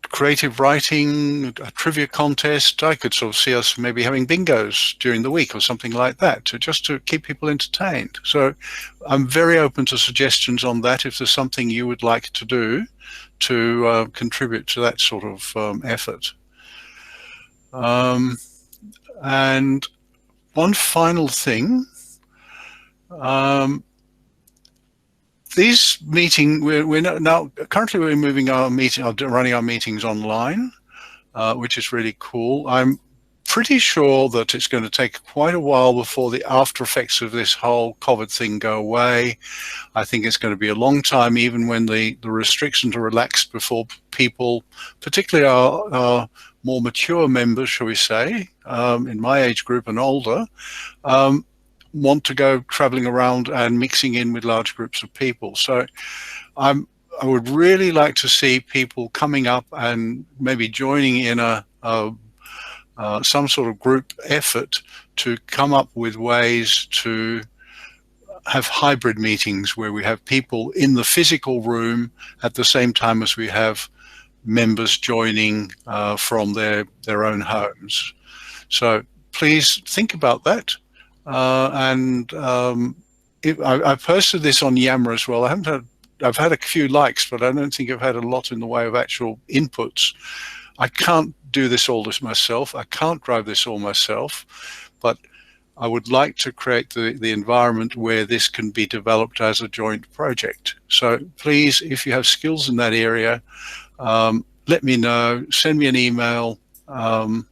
Creative writing, a trivia contest. I could sort of see us maybe having bingos during the week or something like that, just to keep people entertained. So I'm very open to suggestions on that if there's something you would like to do to contribute to that sort of effort. And one final thing. These meetings, currently we're moving our meeting, running our meetings online, which is really cool. I'm pretty sure that it's going to take quite a while before the after effects of this whole COVID thing go away. I think it's going to be a long time, even when the restrictions are relaxed, before people, particularly our more mature members, shall we say, in my age group and older, want to go traveling around and mixing in with large groups of people. So I would really like to see people coming up and maybe joining in some sort of group effort to come up with ways to have hybrid meetings where we have people in the physical room at the same time as we have members joining from their own homes. So please think about that. I posted this on Yammer as well. I've had a few likes, but I don't think I've had a lot in the way of actual inputs. I can't do this all myself. I can't drive this all myself, but I would like to create the environment where this can be developed as a joint project. So please, if you have skills in that area, let me know, send me an email, And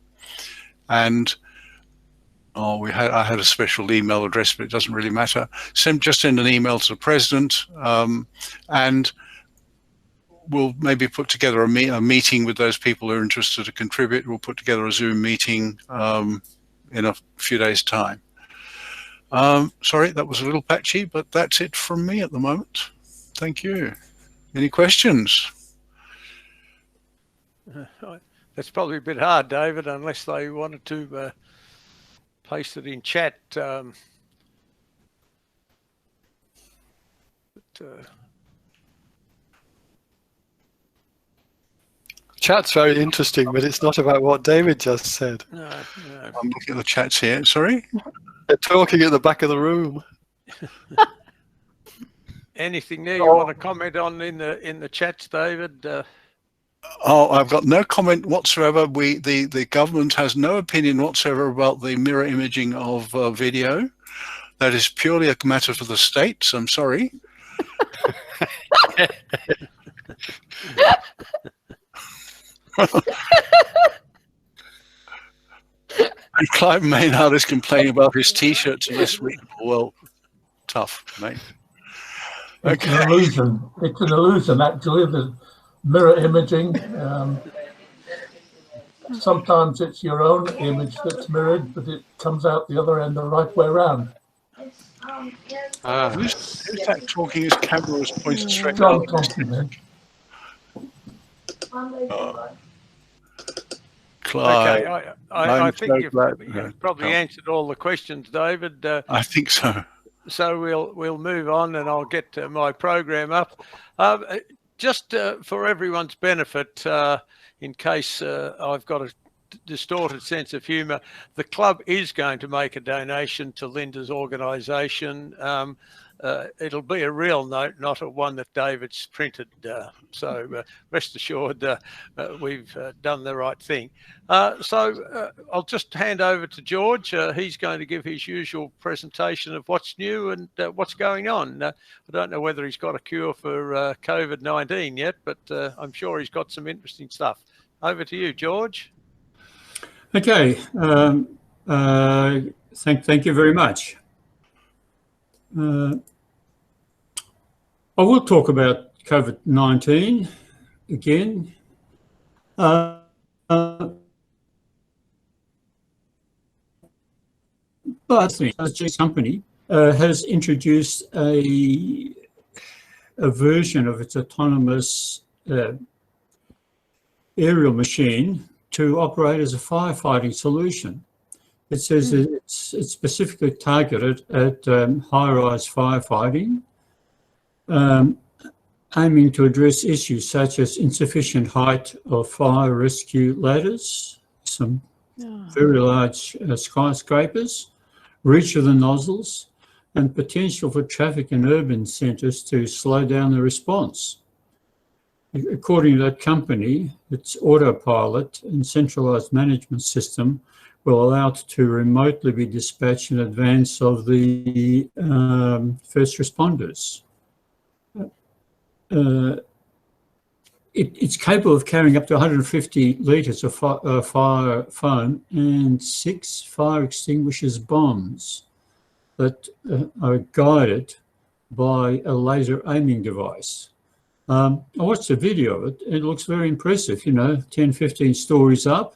I had a special email address, but it doesn't really matter. Just send an email to the president, and we'll maybe put together a meeting with those people who are interested to contribute. We'll put together a Zoom meeting in a few days' time. Sorry, that was a little patchy, but that's it from me at the moment. Thank you. Any questions? That's probably a bit hard, David, unless they wanted to paste it in chat. Chat's very interesting, but it's not about what David just said. No. I'm looking at the chats here. Sorry? They're talking at the back of the room. Anything there you want to comment on in the chats, David? I've got no comment whatsoever. The government has no opinion whatsoever about the mirror imaging of video. That is purely a matter for the states. I'm sorry. And Clive Maynard is complaining about his T-shirts and this week. Well, tough, mate. It's an illusion. It's an illusion, actually. The mirror imaging. Sometimes it's your own image that's mirrored, but it comes out the other end the right way around. Who's that talking? His camera is pointed straight John out. Thompson. Clive, Okay, I think you've probably No. answered all the questions, David. I think so. So we'll move on, and I'll get my program up. Just for everyone's benefit, in case I've got a distorted sense of humour, the club is going to make a donation to Linda's organisation. It'll be a real note, not a one that David's printed. So rest assured we've done the right thing. So I'll just hand over to George. He's going to give his usual presentation of what's new and what's going on. I don't know whether he's got a cure for COVID-19 yet, but I'm sure he's got some interesting stuff. Over to you, George. Okay. Thank you very much. I will talk about COVID-19 again. But the ADSEI company has introduced a version of its autonomous aerial machine to operate as a firefighting solution. It says that it's specifically targeted at high-rise firefighting, aiming to address issues such as insufficient height of fire rescue ladders, some very large skyscrapers, reach of the nozzles, and potential for traffic in urban centres to slow down the response. According to that company, its autopilot and centralised management system will allow it to remotely be dispatched in advance of the first responders. It's capable of carrying up to 150 litres of fire foam and 6 fire extinguishers bombs that are guided by a laser aiming device. I watched a video of it. It looks very impressive, 10, 15 stories up.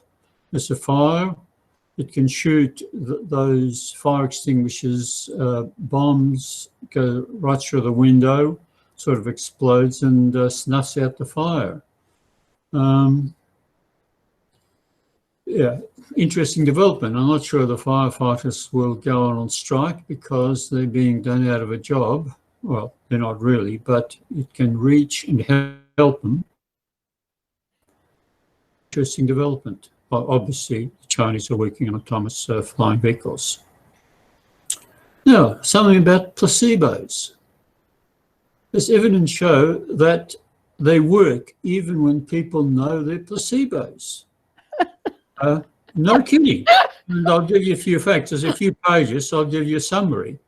There's a fire. It can shoot those fire extinguishers, bombs, go right through the window, sort of explodes and snuffs out the fire. Yeah, interesting development. I'm not sure the firefighters will go on strike because they're being done out of a job. Well, they're not really, but it can reach and help them. Interesting development. Well, obviously, the Chinese are working on autonomous flying vehicles. Now, something about placebos. There's evidence show that they work even when people know they're placebos. No kidding. And I'll give you a few facts. There's a few pages, so I'll give you a summary.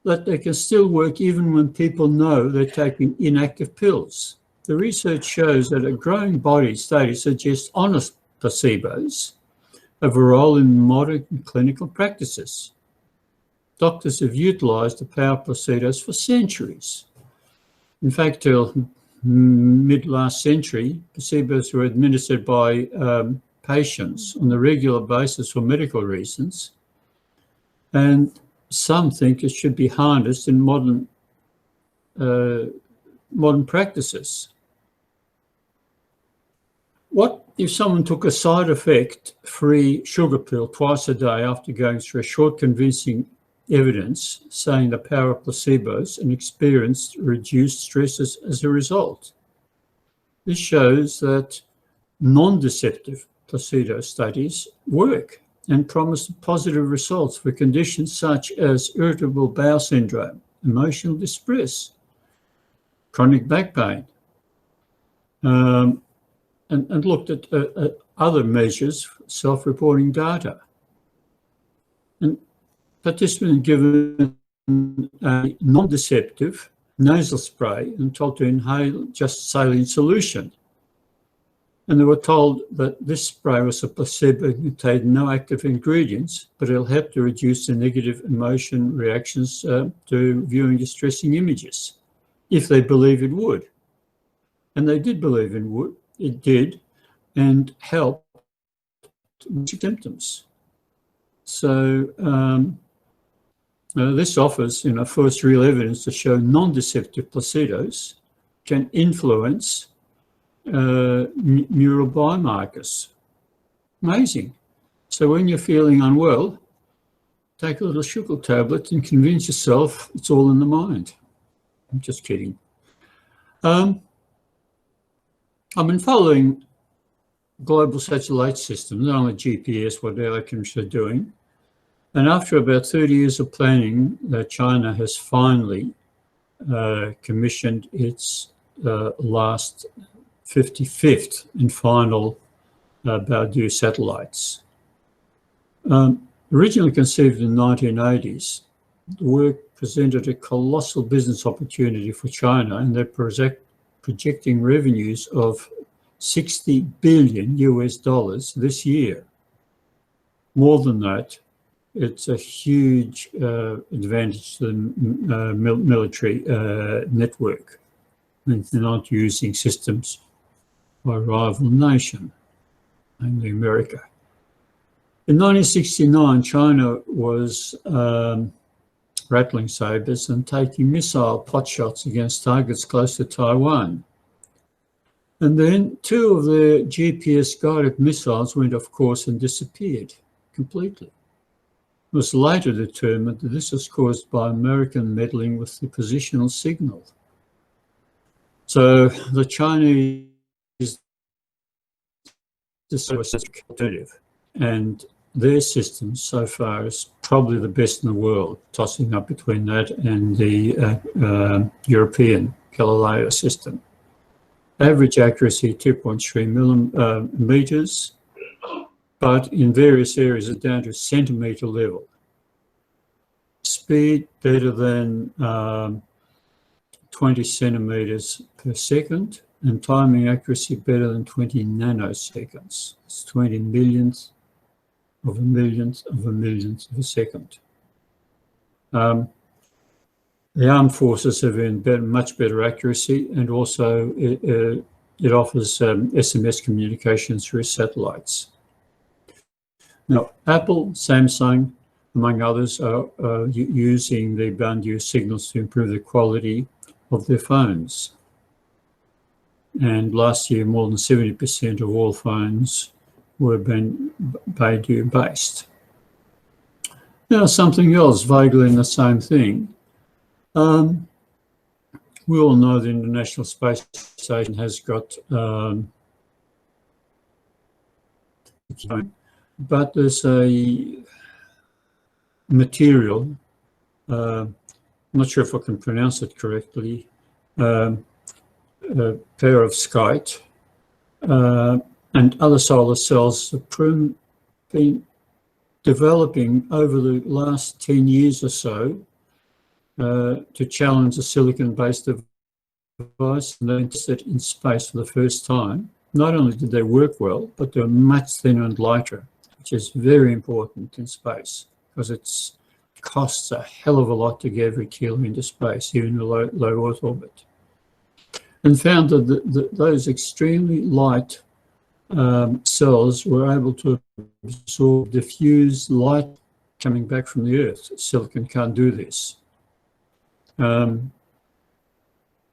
That they can still work even when people know they're taking inactive pills. the research shows that a growing body of studies suggests honest placebos have a role in modern clinical practices. Doctors have utilised the power of placebos for centuries. In fact, till mid-last century, placebos were administered by patients on a regular basis for medical reasons, and some think it should be harnessed in modern practices. What if someone took a side effect-free sugar pill twice a day after going through a short, convincing evidence saying the power of placebos and experienced reduced stresses as a result? This shows that non-deceptive placebo studies work and promise positive results for conditions such as irritable bowel syndrome, emotional distress, chronic back pain, and looked at other measures, self-reporting data. And participants given a non-deceptive nasal spray and told to inhale just saline solution. And they were told that this spray was a placebo, contained no active ingredients, but it'll help to reduce the negative emotion reactions to viewing distressing images, if they believe it would. And they did believe it did, and helped with symptoms. So this offers, first real evidence to show non-deceptive placebos can influence neural biomarkers. Amazing. So when you're feeling unwell, take a little sugar tablet and convince yourself it's all in the mind. I'm just kidding. I've been following global satellite systems, not only GPS, what the Alcans are doing. And after about 30 years of planning, China has finally commissioned its last 55th and final Baodu satellites. Originally conceived in the 1980s, the work presented a colossal business opportunity for China, and they're projecting revenues of $60 billion this year. More than that, it's a huge advantage to the military network. And they're not using systems by a rival nation, namely America. In 1969, China was rattling sabers and taking missile potshots against targets close to Taiwan. And then 2 of the GPS-guided missiles went off course and disappeared completely. It was later determined that this was caused by American meddling with the positional signal. So the Chinese decided alternative, and their system so far is probably the best in the world, tossing up between that and the European Galileo system. Average accuracy 2.3 millimeters, but in various areas it's down to centimeter level. Speed better than 20 centimeters per second, and timing accuracy better than 20 nanoseconds. It's 20 millionths of a millionth of a millionth of a second. The armed forces have much better accuracy, and also it offers SMS communications through satellites. Now, Apple, Samsung, among others, are using the Baodu signals to improve the quality of their phones. And last year, more than 70% of all phones were Baodu based. Now, something else vaguely in the same thing. We all know the International Space Station has got, but there's a material, I'm not sure if I can pronounce it correctly, perovskite, and other solar cells have been developing over the last 10 years or so to challenge the silicon-based device and they tested in space for the first time. Not only did they work well, but they're much thinner and lighter, which is very important in space because it costs a hell of a lot to get every kilo into space, even in a low Earth orbit. And found that those extremely light cells were able to absorb diffuse light coming back from the Earth. Silicon can't do this.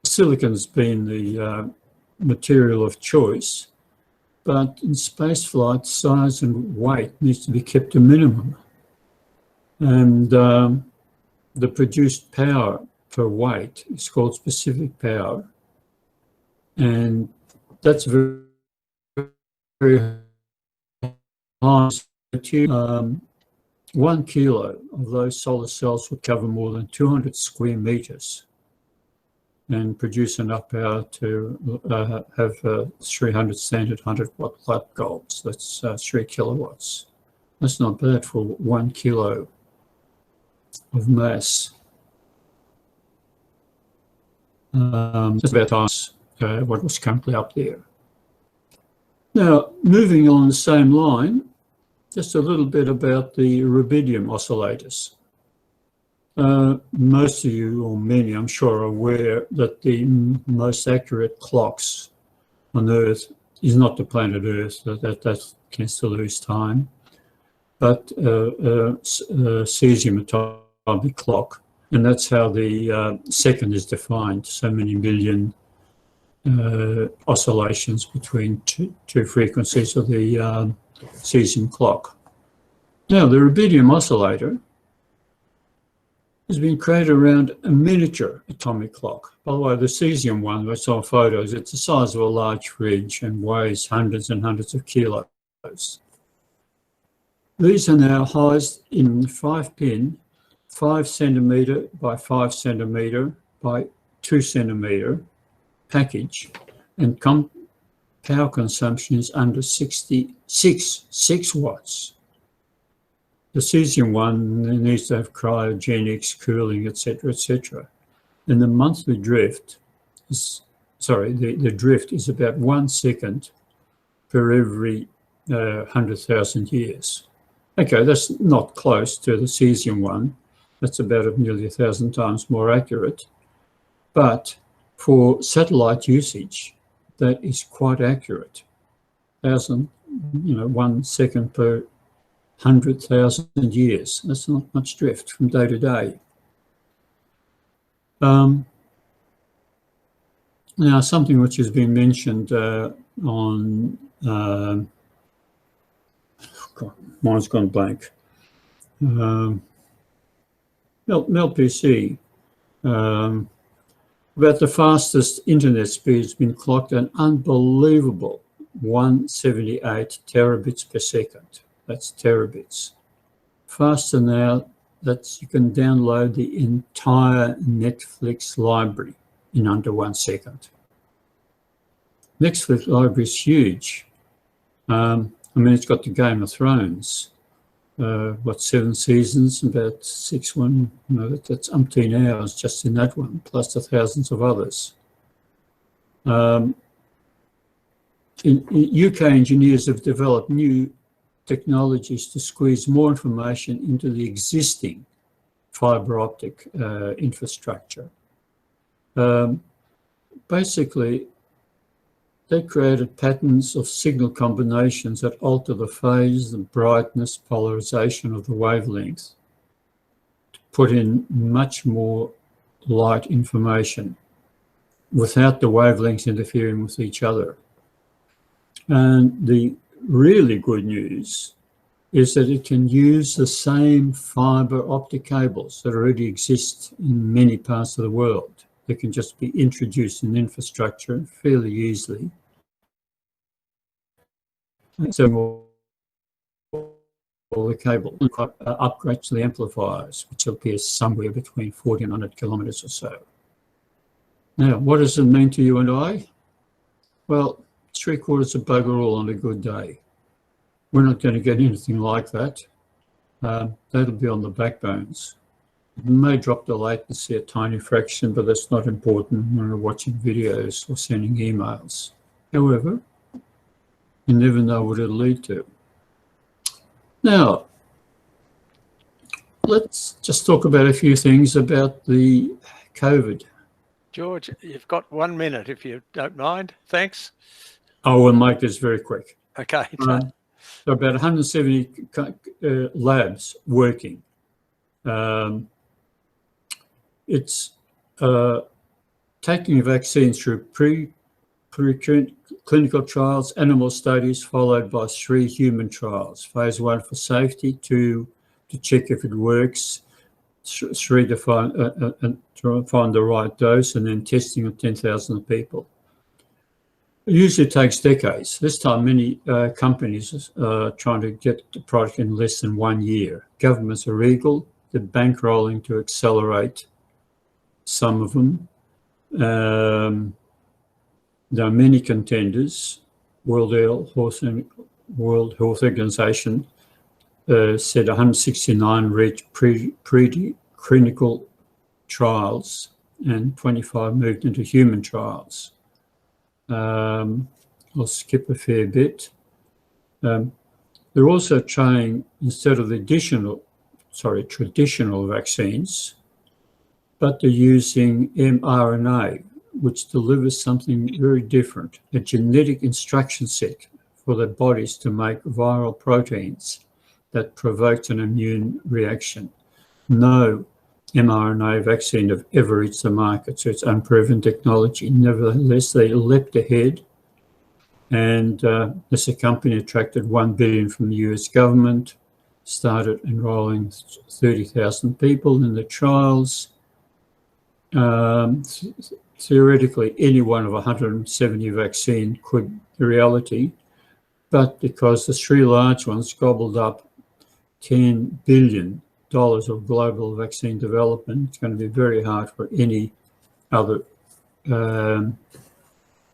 Silicon's been the material of choice, but in spaceflight, size and weight needs to be kept to minimum. And the produced power per weight is called specific power. And that's very, very high. 1 kilo of those solar cells would cover more than 200 square meters and produce enough power to have 300 standard 100-watt light bulbs. That's 3 kilowatts. That's not bad for 1 kilo of mass. That's about times what was currently up there. Now, moving along the same line, just a little bit about the rubidium oscillators. Most of you, or many, I'm sure, are aware that the most accurate clocks on Earth is not the planet Earth, that tends to lose time, but cesium atomic clock, and that's how the second is defined, so many million oscillations between two frequencies of the cesium clock. Now, the rubidium oscillator has been created around a miniature atomic clock. By the way, the cesium one that's on photos, it's the size of a large fridge and weighs hundreds and hundreds of kilos. These are now housed in 5-pin, 5 centimetre by 5 centimetre by 2 centimetre package, and power consumption is under 6 watts. The cesium one needs to have cryogenics, cooling, etc., etc. And the monthly drift is, the drift is about 1 second per every 100,000 years. Okay, that's not close to the cesium one. That's about nearly 1,000 times more accurate. But for satellite usage, that is quite accurate. 1 second per 100,000 years. That's not much drift from day to day. Now, something which has been mentioned on, mine's gone blank. MelbPC, about the fastest internet speed has been clocked an unbelievable 178 terabits per second. That's terabits. Faster now that you can download the entire Netflix library in under 1 second. Netflix library is huge. It's got the Game of Thrones. 7 seasons, about 6 that's umpteen hours just in that one, plus the thousands of others. UK engineers have developed new technologies to squeeze more information into the existing fibre optic infrastructure. Basically, they created patterns of signal combinations that alter the phase, the brightness, polarization of the wavelength to put in much more light information without the wavelengths interfering with each other. And the really good news is that it can use the same fibre optic cables that already exist in many parts of the world. They can just be introduced in infrastructure fairly easily. So all the cable upgrades to the amplifiers, which appears somewhere between 40 and 100 kilometres or so. Now, what does it mean to you and I? Well, 3/4 of bugger all on a good day. We're not going to get anything like that. That'll be on the backbones. It may drop the latency a tiny fraction, but that's not important when we're watching videos or sending emails. However, you never know what it'll lead to. Now, let's just talk about a few things about the COVID. George, you've got 1 minute if you don't mind. Thanks. I will make this very quick. Okay. So about 170 labs working. It's taking vaccines through clinical trials, animal studies, followed by 3 human trials. Phase 1 for safety, 2 to check if it works, 3 to find the right dose, and then testing on 10,000 people. It usually takes decades. This time, many companies are trying to get the product in less than 1 year. Governments are eager. They're bankrolling to accelerate some of them. There are many contenders. World Health Organization said 169 reached pre-clinical trials and 25 moved into human trials. I'll skip a fair bit. They're also trying, instead of the traditional vaccines, but they're using mRNA, which delivers something very different, a genetic instruction set for the bodies to make viral proteins that provokes an immune reaction. No mRNA vaccine have ever reached the market, so it's unproven technology. Nevertheless, they leapt ahead, and this company attracted $1 billion from the US government, started enrolling 30,000 people in the trials. Theoretically, any one of 170 vaccine could be reality, but because the 3 large ones gobbled up $10 billion of global vaccine development, it's going to be very hard for any other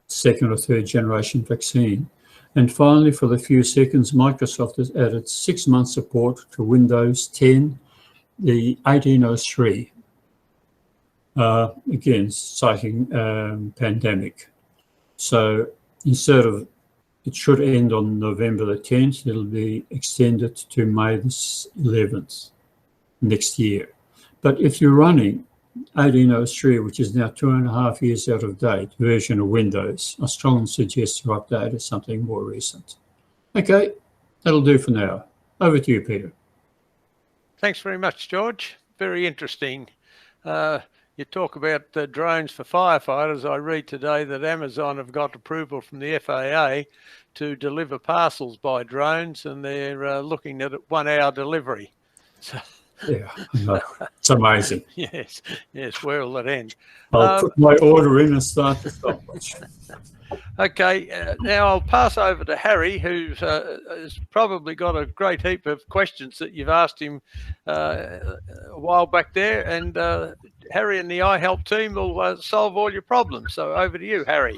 second or third generation vaccine. And finally, for the few seconds, Microsoft has added 6 months support to Windows 10, the 1803. Again, citing pandemic. So instead of, it should end on November the 10th, it'll be extended to May the 11th next year. But if you're running 1803, which is now 2.5 years out of date, version of Windows, I strongly suggest you update to something more recent. Okay, that'll do for now. Over to you, Peter. Thanks very much, George. Very interesting. You talk about drones for firefighters. I read today that Amazon have got approval from the FAA to deliver parcels by drones, and they're looking at a 1 hour delivery. So, yeah, it's amazing. Yes, where will that end? I'll put my order in and start the stopwatch. Okay, now I'll pass over to Harry, who's has probably got a great heap of questions that you've asked him a while back there, and Harry and the iHelp team will solve all your problems. So over to you, Harry.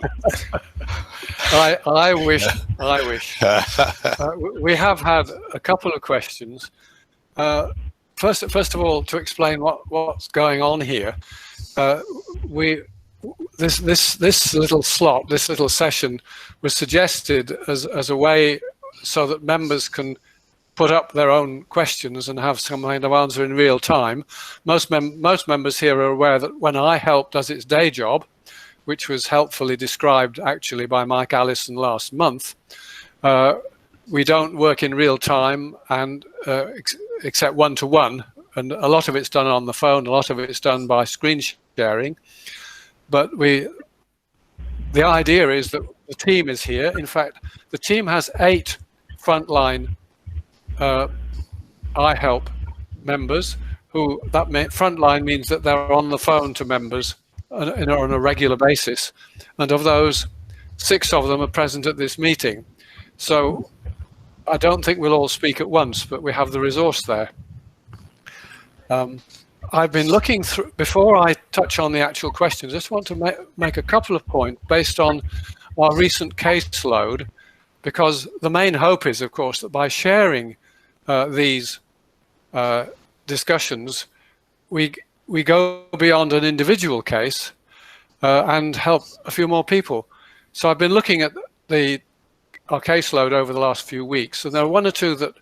I wish. We have had a couple of questions. First of all, to explain what's going on here, this little slot, this little session, was suggested as a way so that members can put up their own questions and have some kind of answer in real time. Most members here are aware that when iHelp does its day job, which was helpfully described actually by Mike Allison last month, we don't work in real time and except one-to-one, and a lot of it's done on the phone, a lot of it's done by screen sharing. But the idea is that the team is here. In fact, the team has 8 frontline iHelp members, who frontline means that they're on the phone to members on a regular basis. And of those, 6 of them are present at this meeting. So I don't think we'll all speak at once, but we have the resource there. I've been looking through, before I touch on the actual questions, I just want to make a couple of points based on our recent caseload, because the main hope is, of course, that by sharing these discussions, we go beyond an individual case and help a few more people. So I've been looking at our caseload over the last few weeks, and there are one or two that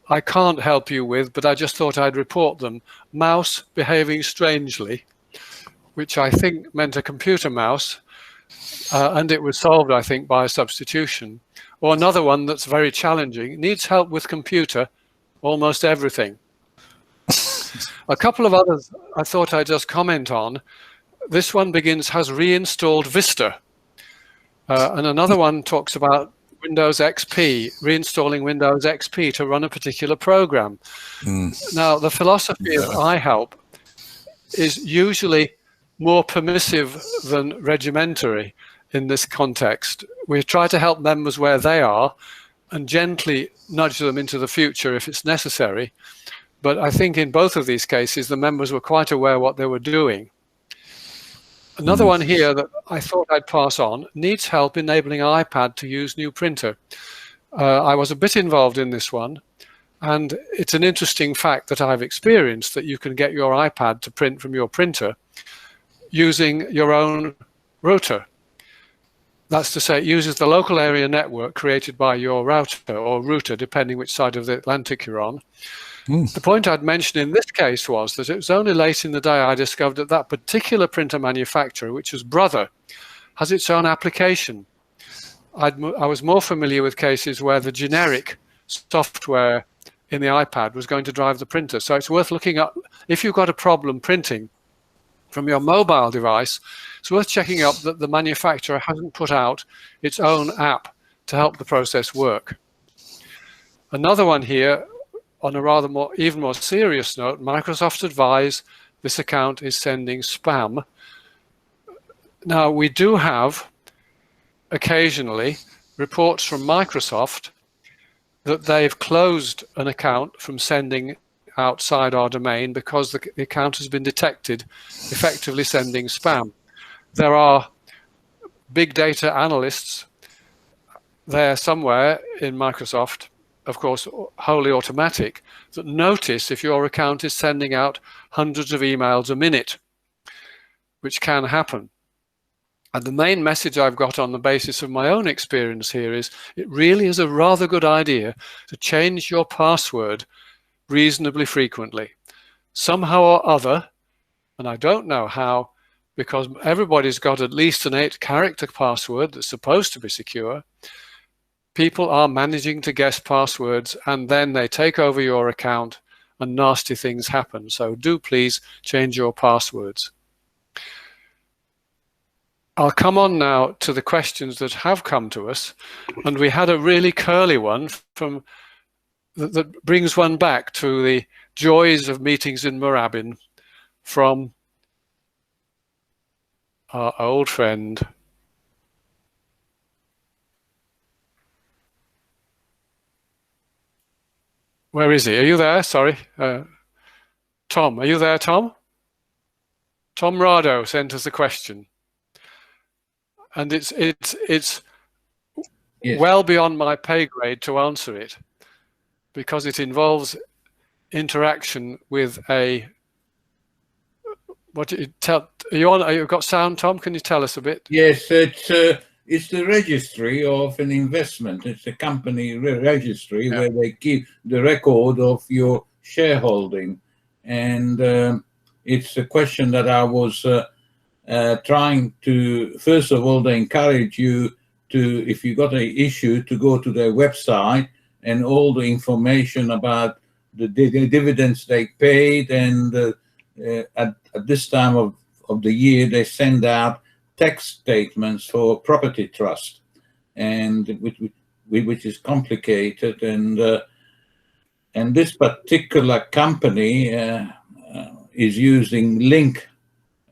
I can't help you with, but I just thought I'd report them. Mouse behaving strangely, which I think meant a computer mouse, and it was solved, I think, by a substitution. Or another one that's very challenging, needs help with computer, almost everything. A couple of others I thought I'd just comment on. This one has reinstalled Vista. And another one talks about Windows XP, reinstalling Windows XP to run a particular program. Now, the philosophy of iHelp is usually more permissive than regimentary in this context. We try to help members where they are and gently nudge them into the future if it's necessary. But I think in both of these cases, the members were quite aware what they were doing. Another one here that I thought I'd pass on needs help enabling iPad to use new printer. I was a bit involved in this one, and it's an interesting fact that I've experienced that you can get your iPad to print from your printer using your own router. That's to say, it uses the local area network created by your router or router, depending which side of the Atlantic you're on. The point I'd mentioned in this case was that it was only late in the day I discovered that that particular printer manufacturer, which was Brother, has its own application. I was more familiar with cases where the generic software in the iPad was going to drive the printer. So it's worth looking up. If you've got a problem printing from your mobile device, it's worth checking up that the manufacturer hasn't put out its own app to help the process work. Another one here, on a rather even more serious note, Microsoft advise this account is sending spam. Now, we do have occasionally reports from Microsoft that they've closed an account from sending outside our domain because the account has been detected effectively sending spam. There are big data analysts there somewhere in Microsoft, of course, wholly automatic, that notice if your account is sending out hundreds of emails a minute, which can happen. And the main message I've got on the basis of my own experience here is it really is a rather good idea to change your password reasonably frequently. Somehow or other, and I don't know how, because everybody's got at least an 8-character password that's supposed to be secure, people are managing to guess passwords and then they take over your account and nasty things happen. So do please change your passwords. I'll come on now to the questions that have come to us, and we had a really curly one from that brings one back to the joys of meetings in Moorabbin from our old friend where is he? Are you there? Sorry. Tom, are you there, Tom? Tom Rado sent us a question. And it's yes, well beyond my pay grade to answer it, because it involves interaction with a you've got sound, Tom? Can you tell us a bit? Yes, it's the registry of an investment. It's a company registry where they keep the record of your shareholding. And it's a question that I was trying to, first of all, they encourage you to, if you got an issue, to go to their website and all the information about the dividends they paid. And at this time of the year, they send out tax statements for property trust, and which is complicated. And this particular company is using Link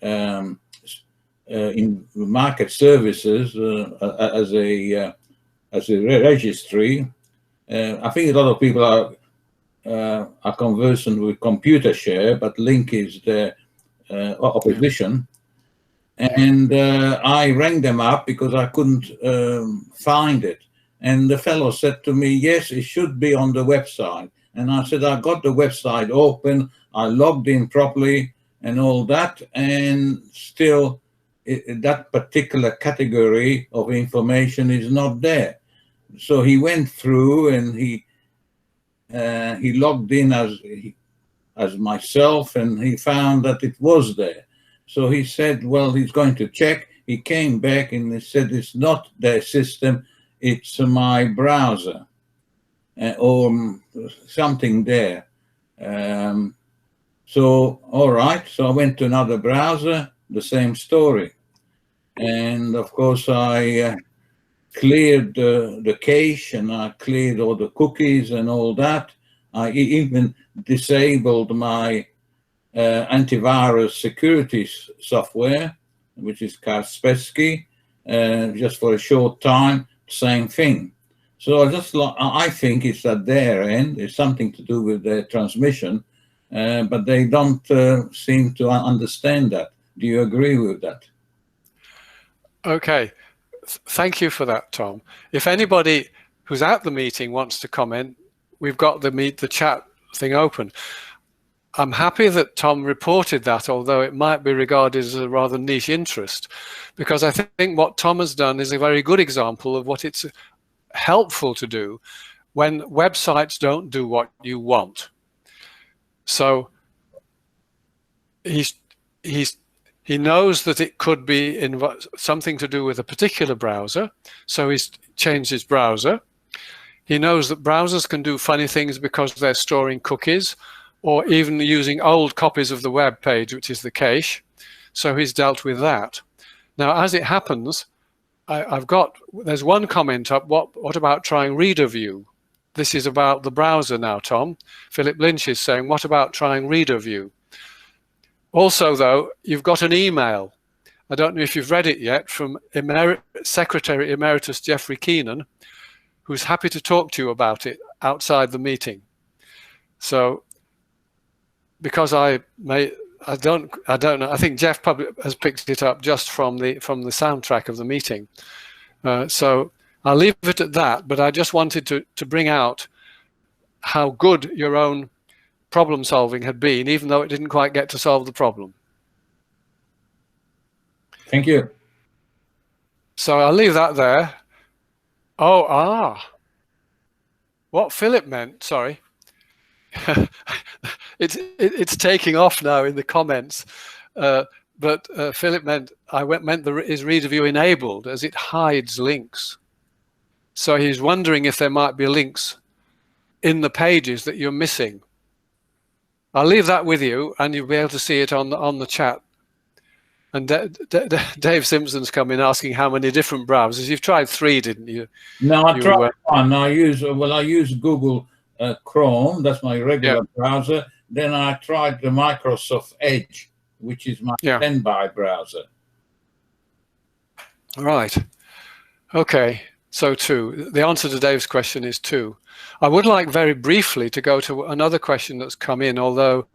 in market services as a registry. I think a lot of people are conversant with computer share, but Link is the opposition. And I rang them up because I couldn't find it. And the fellow said to me, yes, it should be on the website. And I said, I got the website open, I logged in properly, and all that, and still that particular category of information is not there. So he went through and he logged in as myself, and he found that it was there. So he said, well, he's going to check. He came back and he said, it's not their system, it's my browser or something there. So, all right. So I went to another browser, the same story. And of course, I cleared the cache, and I cleared all the cookies and all that. I even disabled my antivirus security software, which is Kaspersky, just for a short time, same thing. So I think it's at their end, it's something to do with their transmission, but they don't seem to understand that. Do you agree with that? Okay, thank you for that, Tom. If anybody who's at the meeting wants to comment, we've got the chat thing open. I'm happy that Tom reported that, although it might be regarded as a rather niche interest, because I think what Tom has done is a very good example of what it's helpful to do when websites don't do what you want. So he knows that it could be something to do with a particular browser, so he's changed his browser. He knows that browsers can do funny things because they're storing cookies, or even using old copies of the web page, which is the cache. So he's dealt with that. Now, as it happens, there's one comment up, what about trying reader view? This is about the browser now, Tom. Philip Lynch is saying, what about trying reader view? Also, though, you've got an email. I don't know if you've read it yet, from Secretary Emeritus Geoffrey Keenan, who's happy to talk to you about it outside the meeting. So, because I don't know. I think Jeff probably has picked it up just from the soundtrack of the meeting. So I'll leave it at that. But I just wanted to bring out how good your own problem solving had been, even though it didn't quite get to solve the problem. Thank you. So I'll leave that there. What Philip meant. Sorry. It's taking off now in the comments, but Philip meant is reader view enabled, as it hides links. So he's wondering if there might be links in the pages that you're missing. I'll leave that with you, and you'll be able to see it on the chat. And Dave Simpson's come in asking how many different browsers. You've tried 3, didn't you? No, I tried one. I use Google Chrome, that's my regular browser. Then I tried the Microsoft Edge, which is my standby browser. Right. Okay. So 2. The answer to Dave's question is 2. I would like very briefly to go to another question that's come in, although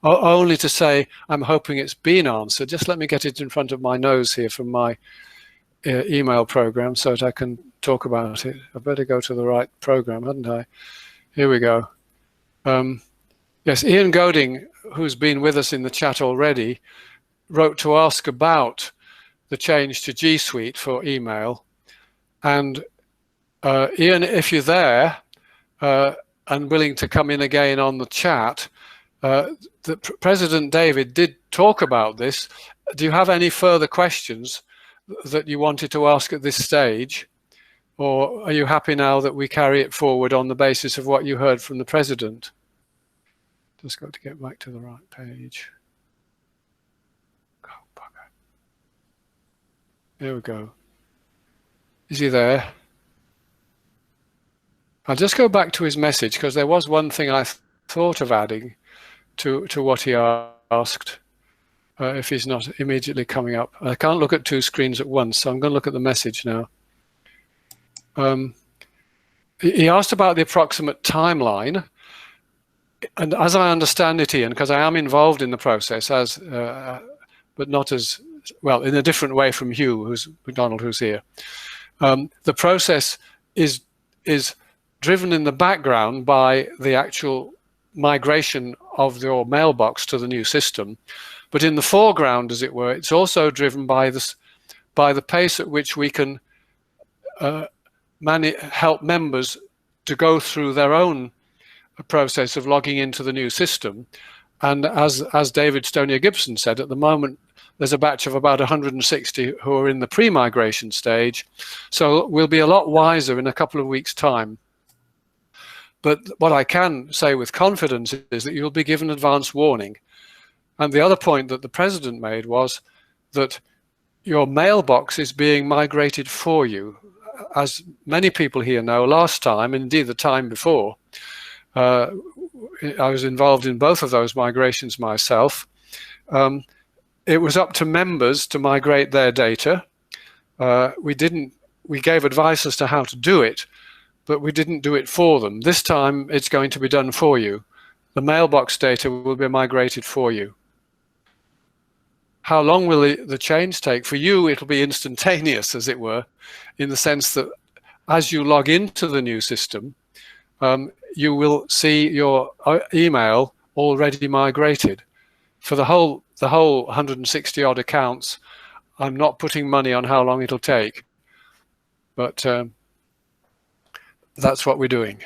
only to say I'm hoping it's been answered. Just let me get it in front of my nose here from my email program so that I can talk about it. I better go to the right program, hadn't I? Here we go. Yes, Ian Goding, who's been with us in the chat already, wrote to ask about the change to G Suite for email. And Ian, if you're there and willing to come in again on the chat, President David did talk about this. Do you have any further questions that you wanted to ask at this stage? Or are you happy now that we carry it forward on the basis of what you heard from the President? Just got to get back to the right page. Oh, bugger. There we go. Is he there? I'll just go back to his message, because there was one thing I thought of adding to what he asked, if he's not immediately coming up. I can't look at 2 screens at once, so I'm going to look at the message now. He asked about the approximate timeline, and as I understand it, Ian, because I am involved in the process, but not as well, in a different way from Hugh, McDonald, who's here. The process is driven in the background by the actual migration of your mailbox to the new system. But in the foreground, as it were, it's also driven by the pace at which we can help members to go through their own process of logging into the new system. And as David Stonier-Gibson said, at the moment, there's a batch of about 160 who are in the pre-migration stage. So we'll be a lot wiser in a couple of weeks' time. But what I can say with confidence is that you'll be given advance warning. And the other point that the president made was that your mailbox is being migrated for you. As many people here know, last time, and indeed the time before, I was involved in both of those migrations myself. It was up to members to migrate their data. We gave advice as to how to do it, but we didn't do it for them. This time it's going to be done for you. The mailbox data will be migrated for you. How long will the change take? For you, it'll be instantaneous, as it were, in the sense that as you log into the new system, you will see your email already migrated. For the whole 160 odd accounts, I'm not putting money on how long it'll take, but that's what we're doing.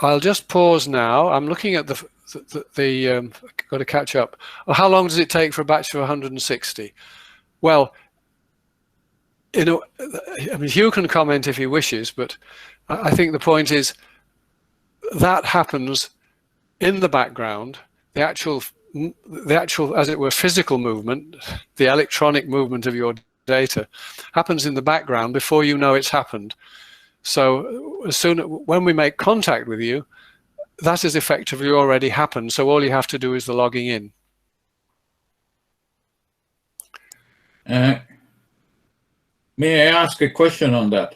I'll just pause now. I'm looking at got to catch up. How long does it take for a batch of 160? Well, I mean, Hugh can comment if he wishes, but I think the point is that happens in the background. The actual, as it were, physical movement, the electronic movement of your data happens in the background before you know it's happened. So when we make contact with you, that is effectively already happened. So all you have to do is the logging in. May I ask a question on that?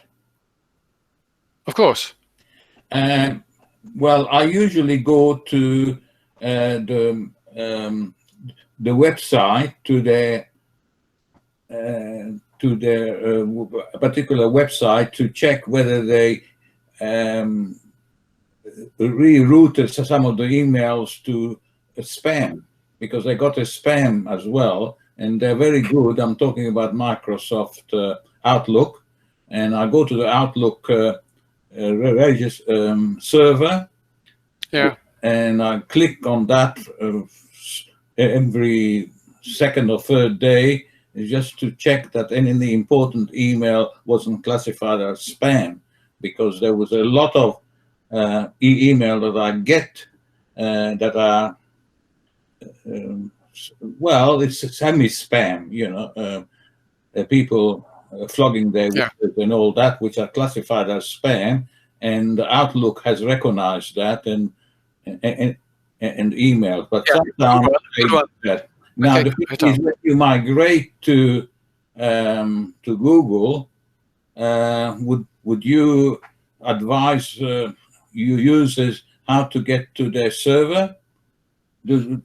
Of course. Well, I usually go to the website, to their particular website, to check whether they rerouted some of the emails to spam, because I got a spam as well, and they're very good. I'm talking about Microsoft Outlook, and I go to the Outlook server, yeah, and I click on that every second or third day, just to check that any important email wasn't classified as spam, because there was a lot of email that I get that are well, it's semi-spam, you know, people flogging their workers and all that, which are classified as spam, and Outlook has recognized that and emailed. But sometimes that. Now, the thing is, when you migrate to Google, would you advise you users how to get to their server? Do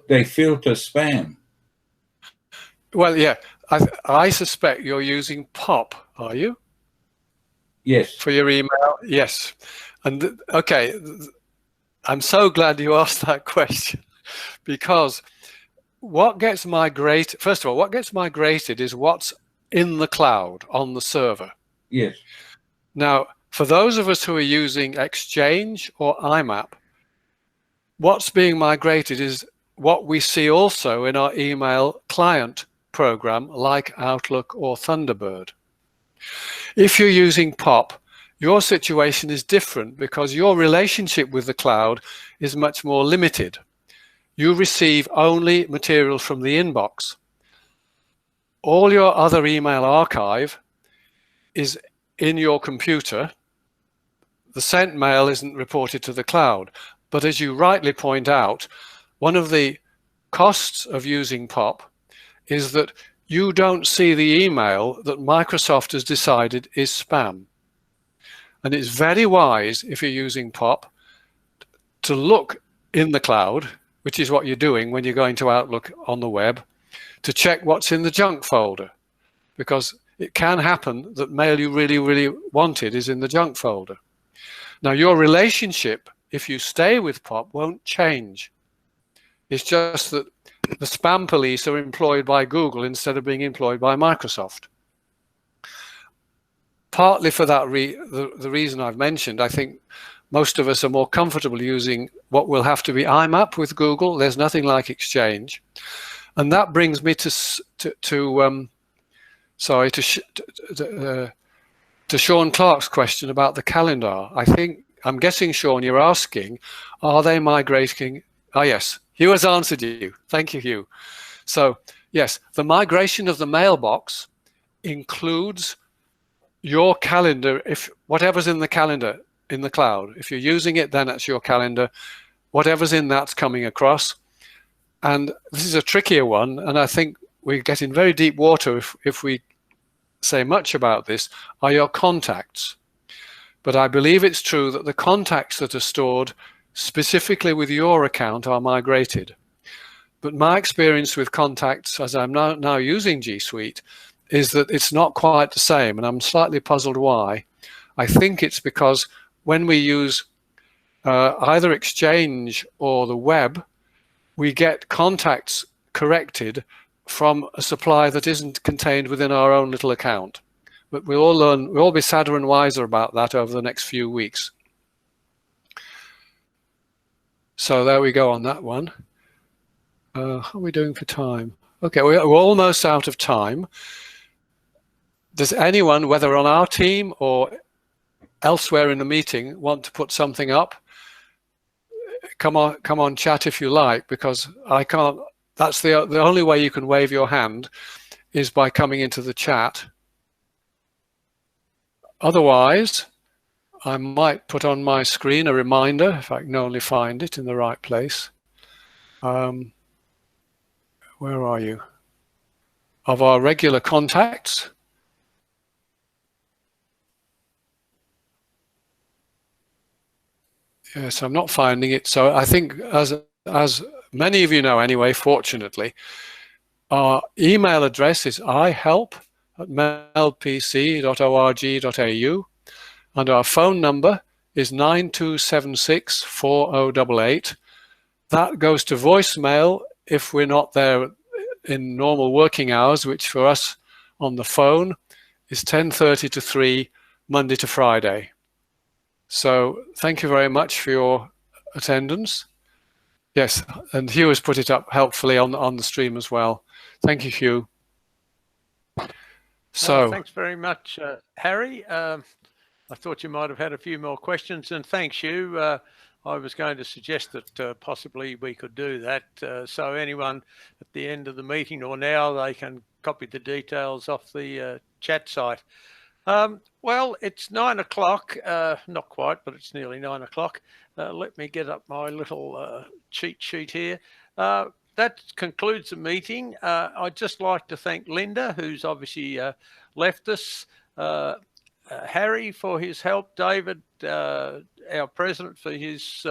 they filter spam? Well, yeah, I suspect you're using POP, are you? Yes. For your email? Yes. And okay, I'm so glad you asked that question, because what gets migrated, first of all, what gets migrated is what's in the cloud on the server. Yes. Now, for those of us who are using Exchange or IMAP, what's being migrated is what we see also in our email client program like Outlook or Thunderbird. If you're using POP, your situation is different because your relationship with the cloud is much more limited. You receive only material from the inbox. All your other email archive is in your computer. The sent mail isn't reported to the cloud. But as you rightly point out, one of the costs of using POP is that you don't see the email that Microsoft has decided is spam. And it's very wise, if you're using POP, to look in the cloud, which is what you're doing when you're going to Outlook on the web, to check what's in the junk folder, because it can happen that mail you really, really wanted is in the junk folder. Now, your relationship if you stay with POP, won't change. It's just that the spam police are employed by Google instead of being employed by Microsoft. Partly for that the reason I've mentioned, I think most of us are more comfortable using what will have to be IMAP with Google. There's nothing like Exchange. And that brings me to Sean Clark's question about the calendar. I'm guessing, Sean, you're asking, are they migrating? Ah, yes, Hugh has answered you. Thank you, Hugh. So yes, the migration of the mailbox includes your calendar, if whatever's in the calendar in the cloud. If you're using it, then it's your calendar. Whatever's in that's coming across. And this is a trickier one, and I think we get in very deep water if we say much about this, are your contacts. But I believe it's true that the contacts that are stored specifically with your account are migrated. But my experience with contacts, as I'm now using G Suite, is that it's not quite the same, and I'm slightly puzzled why. I think it's because when we use either Exchange or the web, we get contacts corrected from a supply that isn't contained within our own little account. But we'll all be sadder and wiser about that over the next few weeks. So there we go on that one. How are we doing for time? Okay, we're almost out of time. Does anyone, whether on our team or elsewhere in the meeting, want to put something up? Come on, chat if you like, because I can't. That's the only way you can wave your hand is by coming into the chat. Otherwise, I might put on my screen a reminder, if I can only find it in the right place. Where are you? Of our regular contacts. Yes, I'm not finding it. So I think, as many of you know anyway, fortunately, our email address is ihelp@melbpc.org.au, and our phone number is 92764088. That goes to voicemail if we're not there in normal working hours, which for us on the phone is 10:30 to 3, Monday to Friday. So thank you very much for your attendance. Yes, and Hugh has put it up helpfully on the stream as well. Thank you, Hugh. So thanks very much, Harry. I thought you might have had a few more questions, and thanks, Hugh. I was going to suggest that possibly we could do that. So anyone at the end of the meeting or now, they can copy the details off the chat site. Well, it's 9 o'clock, not quite, but it's nearly 9 o'clock. Let me get up my little cheat sheet here. That concludes the meeting. I'd just like to thank Linda, who's obviously left us, Harry for his help, David, our president, for his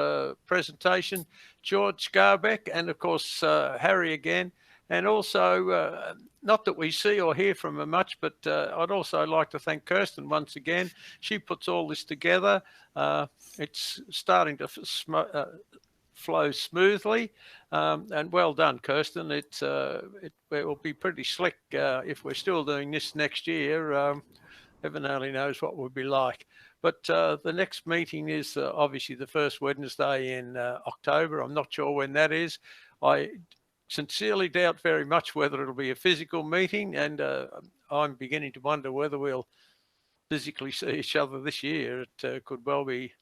presentation, George Garbeck, and of course Harry again. And also, not that we see or hear from her much, but I'd also like to thank Kirsten once again. She puts all this together. It's starting to flow smoothly, and well done, Kirsten. It will be pretty slick if we're still doing this next year. Heaven only knows what we'll be like. But the next meeting is obviously the first Wednesday in October. I'm not sure when that is. I sincerely doubt very much whether it'll be a physical meeting, and I'm beginning to wonder whether we'll physically see each other this year. It could well be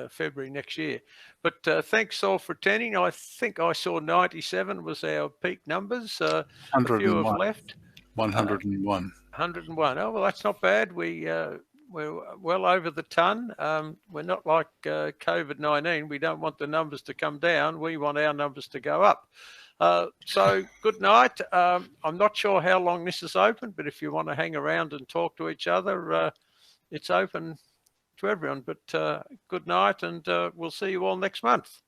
February next year. But thanks all for attending. I think I saw 97 was our peak numbers. A few have left. 101. 101. Oh, well, that's not bad. We're well over the ton. We're not like COVID-19. We don't want the numbers to come down. We want our numbers to go up. So good night. I'm not sure how long this is open, but if you want to hang around and talk to each other, it's open to everyone. But good night, and we'll see you all next month.